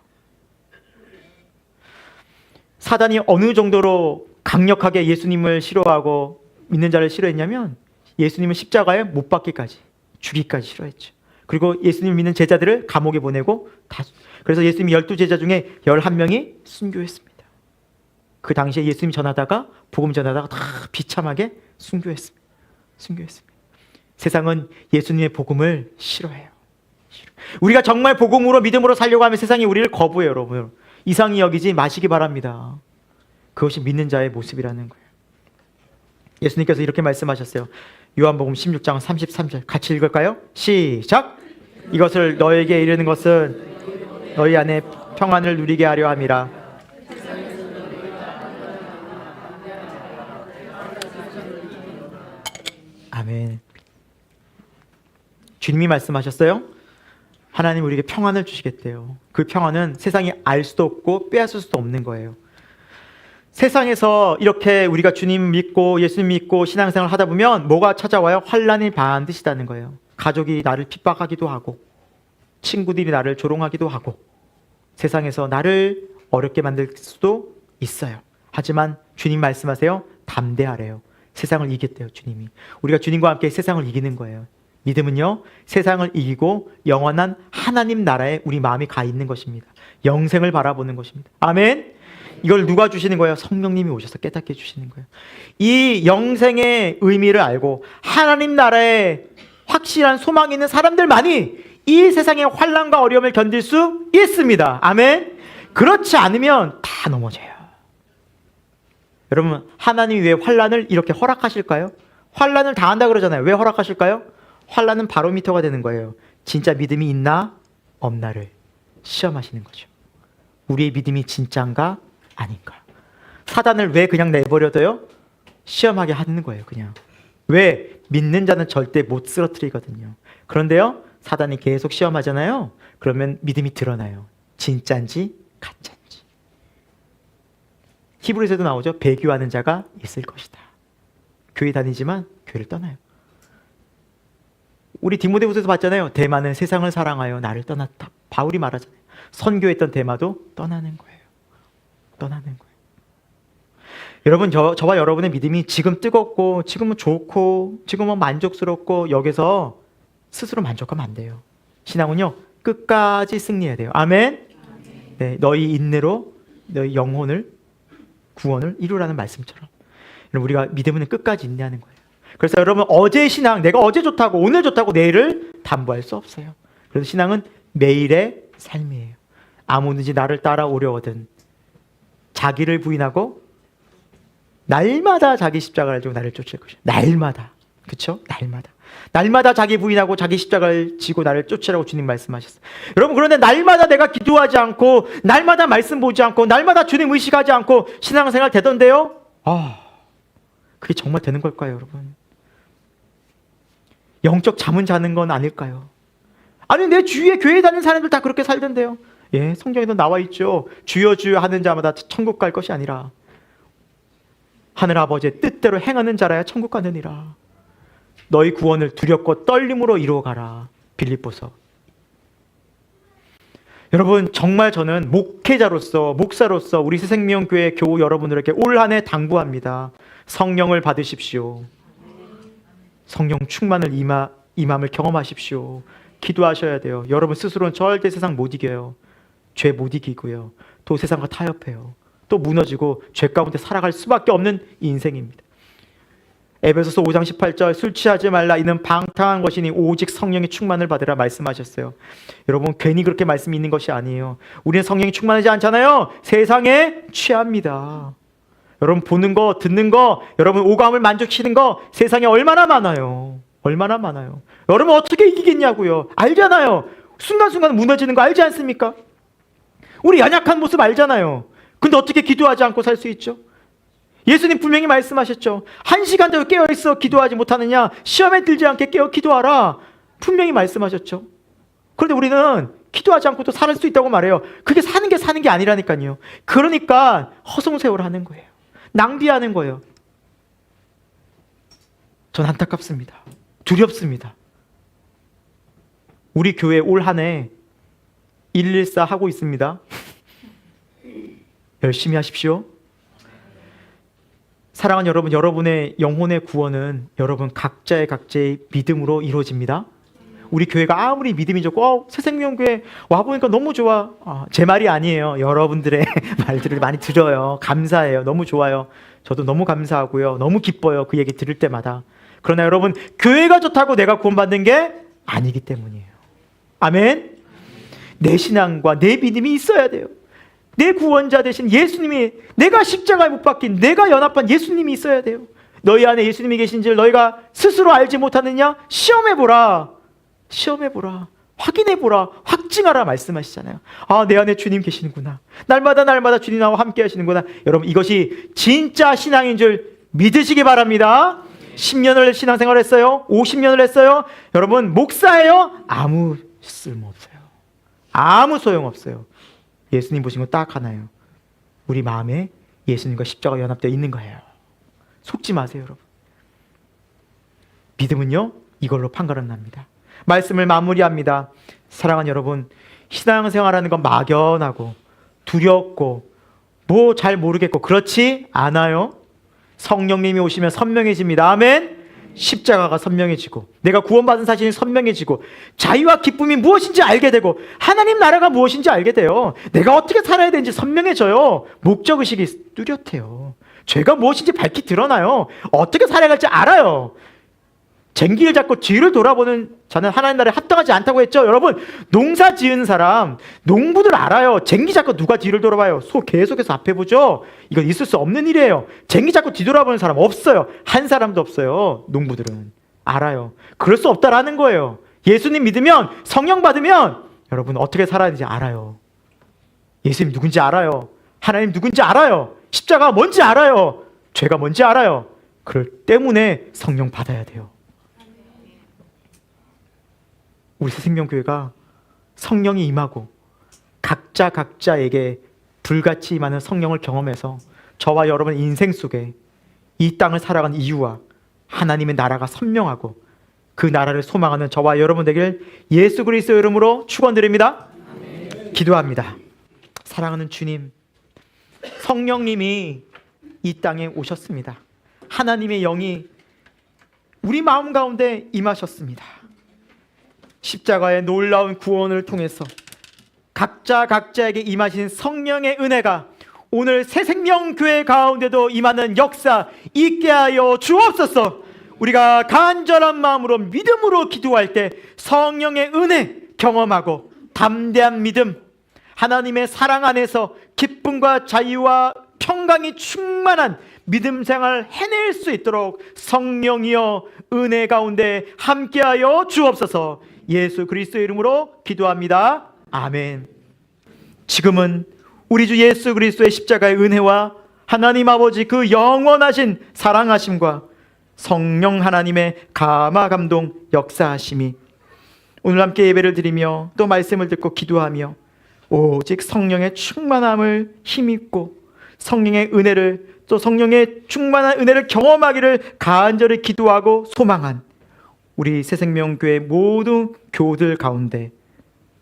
사단이 어느 정도로 강력하게 예수님을 싫어하고 믿는 자를 싫어했냐면 예수님을 십자가에 못 박기까지, 죽이기까지 싫어했죠. 그리고 예수님을 믿는 제자들을 감옥에 보내고 그래서 예수님이 12제자 중에 11명이 순교했습니다. 그 당시에 예수님이 전하다가 복음 전하다가 다 비참하게 순교했습니다. 세상은 예수님의 복음을 싫어해요. 우리가 정말 복음으로 믿음으로 살려고 하면 세상이 우리를 거부해요, 여러분. 이상히 여기지 마시기 바랍니다. 그것이 믿는 자의 모습이라는 거예요. 예수님께서 이렇게 말씀하셨어요. 요한복음 16장 33절 같이 읽을까요? 시작! 이것을 너에게 이르는 것은 너희 안에 평안을 누리게 하려 함이라. 아멘. 주님이 말씀하셨어요. 하나님 우리에게 평안을 주시겠대요. 그 평안은 세상이 알 수도 없고 빼앗을 수도 없는 거예요. 세상에서 이렇게 우리가 주님 믿고 예수님 믿고 신앙생활을 하다 보면 뭐가 찾아와요? 환난이 반드시다는 거예요. 가족이 나를 핍박하기도 하고 친구들이 나를 조롱하기도 하고 세상에서 나를 어렵게 만들 수도 있어요. 하지만 주님 말씀하세요. 담대하래요. 세상을 이겼대요, 주님이. 우리가 주님과 함께 세상을 이기는 거예요. 믿음은요, 세상을 이기고 영원한 하나님 나라에 우리 마음이 가 있는 것입니다. 영생을 바라보는 것입니다. 아멘. 이걸 누가 주시는 거예요? 성령님이 오셔서 깨닫게 해주시는 거예요. 이 영생의 의미를 알고 하나님 나라에 확실한 소망이 있는 사람들만이 이 세상의 환난과 어려움을 견딜 수 있습니다. 아멘. 그렇지 않으면 다 넘어져요. 여러분, 하나님이 왜 환난을 이렇게 허락하실까요? 환난을 다 한다 그러잖아요. 왜 허락하실까요? 환난은 바로미터가 되는 거예요. 진짜 믿음이 있나 없나를 시험하시는 거죠. 우리의 믿음이 진짜인가 아닌가? 사단을 왜 그냥 내버려둬요? 시험하게 하는 거예요, 그냥. 왜? 믿는 자는 절대 못 쓰러뜨리거든요. 그런데요, 사단이 계속 시험하잖아요. 그러면 믿음이 드러나요. 진짜인지 가짜인지. 히브리서에도 나오죠. 배교하는 자가 있을 것이다. 교회 다니지만 교회를 떠나요. 우리 디모데후서에서 봤잖아요. 대마는 세상을 사랑하여 나를 떠났다. 바울이 말하잖아요. 선교했던 대마도 떠나는 거예요. 떠나는 거예요. 여러분, 저와 여러분의 믿음이 지금 뜨겁고 지금은 좋고 지금은 만족스럽고 여기서 스스로 만족하면 안 돼요. 신앙은요, 끝까지 승리해야 돼요. 아멘. 네, 너희 인내로 너희 영혼을 구원을 이루라는 말씀처럼. 우리가 믿음은 끝까지 인내하는 거예요. 그래서 여러분, 어제의 신앙, 내가 어제 좋다고 오늘 좋다고 내일을 담보할 수 없어요. 그래서 신앙은 매일의 삶이에요. 아무든지 나를 따라오려거든 자기를 부인하고 날마다 자기 십자가를 지고 나를 쫓을 것이야. 날마다. 그렇죠? 날마다. 날마다 자기 부인하고 자기 십자가를 지고 나를 쫓으라고 주님 말씀하셨어요. 여러분, 그런데 날마다 내가 기도하지 않고 날마다 말씀 보지 않고 날마다 주님 의식하지 않고 신앙생활 되던데요? 그게 정말 되는 걸까요, 여러분? 영적 잠은 자는 건 아닐까요? 아니, 내 주위에 교회 다니는 사람들 다 그렇게 살던데요. 예, 성경에도 나와 있죠. 주여 주여 하는 자마다 천국 갈 것이 아니라 하늘 아버지의 뜻대로 행하는 자라야 천국 가느니라. 너희 구원을 두렵고 떨림으로 이루어가라. 빌립보서. 여러분, 정말 저는 목회자로서, 목사로서 우리 새생명교회 교우 여러분들에게 올 한 해 당부합니다. 성령을 받으십시오. 성령 충만을 임함을 경험하십시오. 기도하셔야 돼요. 여러분 스스로는 절대 세상 못 이겨요. 죄 못 이기고요. 또 세상과 타협해요. 또 무너지고 죄 가운데 살아갈 수밖에 없는 인생입니다. 에베소서 5장 18절 술 취하지 말라 이는 방탕한 것이니 오직 성령의 충만을 받으라 말씀하셨어요. 여러분, 괜히 그렇게 말씀이 있는 것이 아니에요. 우리는 성령이 충만하지 않잖아요. 세상에 취합니다. 여러분, 보는 거, 듣는 거, 여러분 오감을 만족시키는 거 세상에 얼마나 많아요. 얼마나 많아요. 여러분 어떻게 이기겠냐고요. 알잖아요. 순간순간 무너지는 거 알지 않습니까? 우리 연약한 모습 알잖아요. 근데 어떻게 기도하지 않고 살 수 있죠? 예수님 분명히 말씀하셨죠. 1시간도 깨어있어 기도하지 못하느냐? 시험에 들지 않게 깨어 기도하라. 분명히 말씀하셨죠. 그런데 우리는 기도하지 않고도 살 수 있다고 말해요. 그게 사는 게 아니라니까요. 그러니까 허송세월 하는 거예요. 낭비하는 거예요. 전 안타깝습니다. 두렵습니다. 우리 교회 올 한 해 114 하고 있습니다. 열심히 하십시오. 사랑하는 여러분, 여러분의 영혼의 구원은 여러분 각자의 믿음으로 이루어집니다. 우리 교회가 아무리 믿음이 좋고 새생명교회 와보니까 너무 좋아. 제 말이 아니에요. 여러분들의 말들을 많이 들어요. 감사해요. 너무 좋아요. 저도 너무 감사하고요. 너무 기뻐요. 그 얘기 들을 때마다. 그러나 여러분, 교회가 좋다고 내가 구원받는 게 아니기 때문이에요. 아멘. 내 신앙과 내 믿음이 있어야 돼요. 내 구원자 되신 예수님이, 내가 십자가에 못 박힌, 내가 연합한 예수님이 있어야 돼요. 너희 안에 예수님이 계신지를 너희가 스스로 알지 못하느냐? 시험해보라. 시험해보라. 확인해보라. 확증하라 말씀하시잖아요. 내 안에 주님 계시는구나. 날마다 주님 나와 함께 하시는구나. 여러분, 이것이 진짜 신앙인 줄 믿으시기 바랍니다. 10년을 신앙생활 했어요? 50년을 했어요? 여러분, 목사예요? 아무 쓸모없어요. 아무 소용없어요. 예수님 보신 건 딱 하나예요. 우리 마음에 예수님과 십자가 연합되어 있는 거예요. 속지 마세요, 여러분. 믿음은요, 이걸로 판가름 납니다. 말씀을 마무리합니다. 사랑하는 여러분, 신앙생활하는 건 막연하고 두렵고 뭐 잘 모르겠고 그렇지 않아요. 성령님이 오시면 선명해집니다. 아멘. 십자가가 선명해지고 내가 구원받은 사실이 선명해지고 자유와 기쁨이 무엇인지 알게 되고 하나님 나라가 무엇인지 알게 돼요. 내가 어떻게 살아야 되는지 선명해져요. 목적의식이 뚜렷해요. 죄가 무엇인지 밝히 드러나요. 어떻게 살아갈지 알아요. 쟁기를 잡고 뒤를 돌아보는 자는 하나님 나라에 합당하지 않다고 했죠. 여러분, 농사 지은 사람, 농부들 알아요. 쟁기 잡고 누가 뒤를 돌아봐요? 소 계속해서 앞에 보죠. 이건 있을 수 없는 일이에요. 쟁기 잡고 뒤돌아보는 사람 없어요. 한 사람도 없어요. 농부들은 알아요. 그럴 수 없다라는 거예요. 예수님 믿으면, 성령 받으면 여러분 어떻게 살아야 되는지 알아요. 예수님 누군지 알아요. 하나님 누군지 알아요. 십자가 뭔지 알아요. 죄가 뭔지 알아요. 그럴 때문에 성령 받아야 돼요. 우리 새생명교회가 성령이 임하고 각자에게 불같이 임하는 성령을 경험해서 저와 여러분의 인생 속에 이 땅을 살아가는 이유와 하나님의 나라가 선명하고 그 나라를 소망하는 저와 여러분 되길 예수 그리스도의 이름으로 축원드립니다. 기도합니다. 사랑하는 주님, 성령님이 이 땅에 오셨습니다. 하나님의 영이 우리 마음 가운데 임하셨습니다. 십자가의 놀라운 구원을 통해서 각자에게 임하신 성령의 은혜가 오늘 새생명교회 가운데도 임하는 역사 있게 하여 주옵소서. 우리가 간절한 마음으로 믿음으로 기도할 때 성령의 은혜 경험하고 담대한 믿음, 하나님의 사랑 안에서 기쁨과 자유와 평강이 충만한 믿음 생활 해낼 수 있도록 성령이여 은혜 가운데 함께하여 주옵소서. 예수 그리스도의 이름으로 기도합니다. 아멘. 지금은 우리 주 예수 그리스도의 십자가의 은혜와 하나님 아버지 그 영원하신 사랑하심과 성령 하나님의 감화 감동 역사하심이 오늘 함께 예배를 드리며 또 말씀을 듣고 기도하며 오직 성령의 충만함을 힘입고 성령의 은혜를 또 성령의 충만한 은혜를 경험하기를 간절히 기도하고 소망한 우리 새생명교회 모든 교우들 가운데,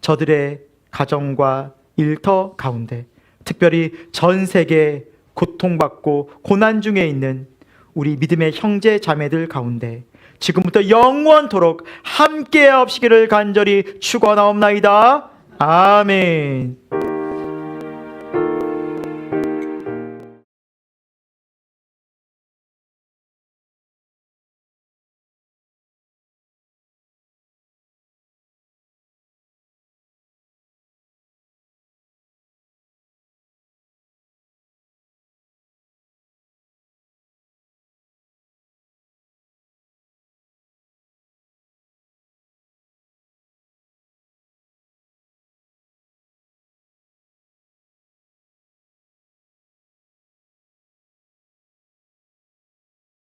저들의 가정과 일터 가운데, 특별히 전 세계에 고통받고 고난 중에 있는 우리 믿음의 형제 자매들 가운데 지금부터 영원토록 함께 하시기를 간절히 축원하옵나이다. 아멘.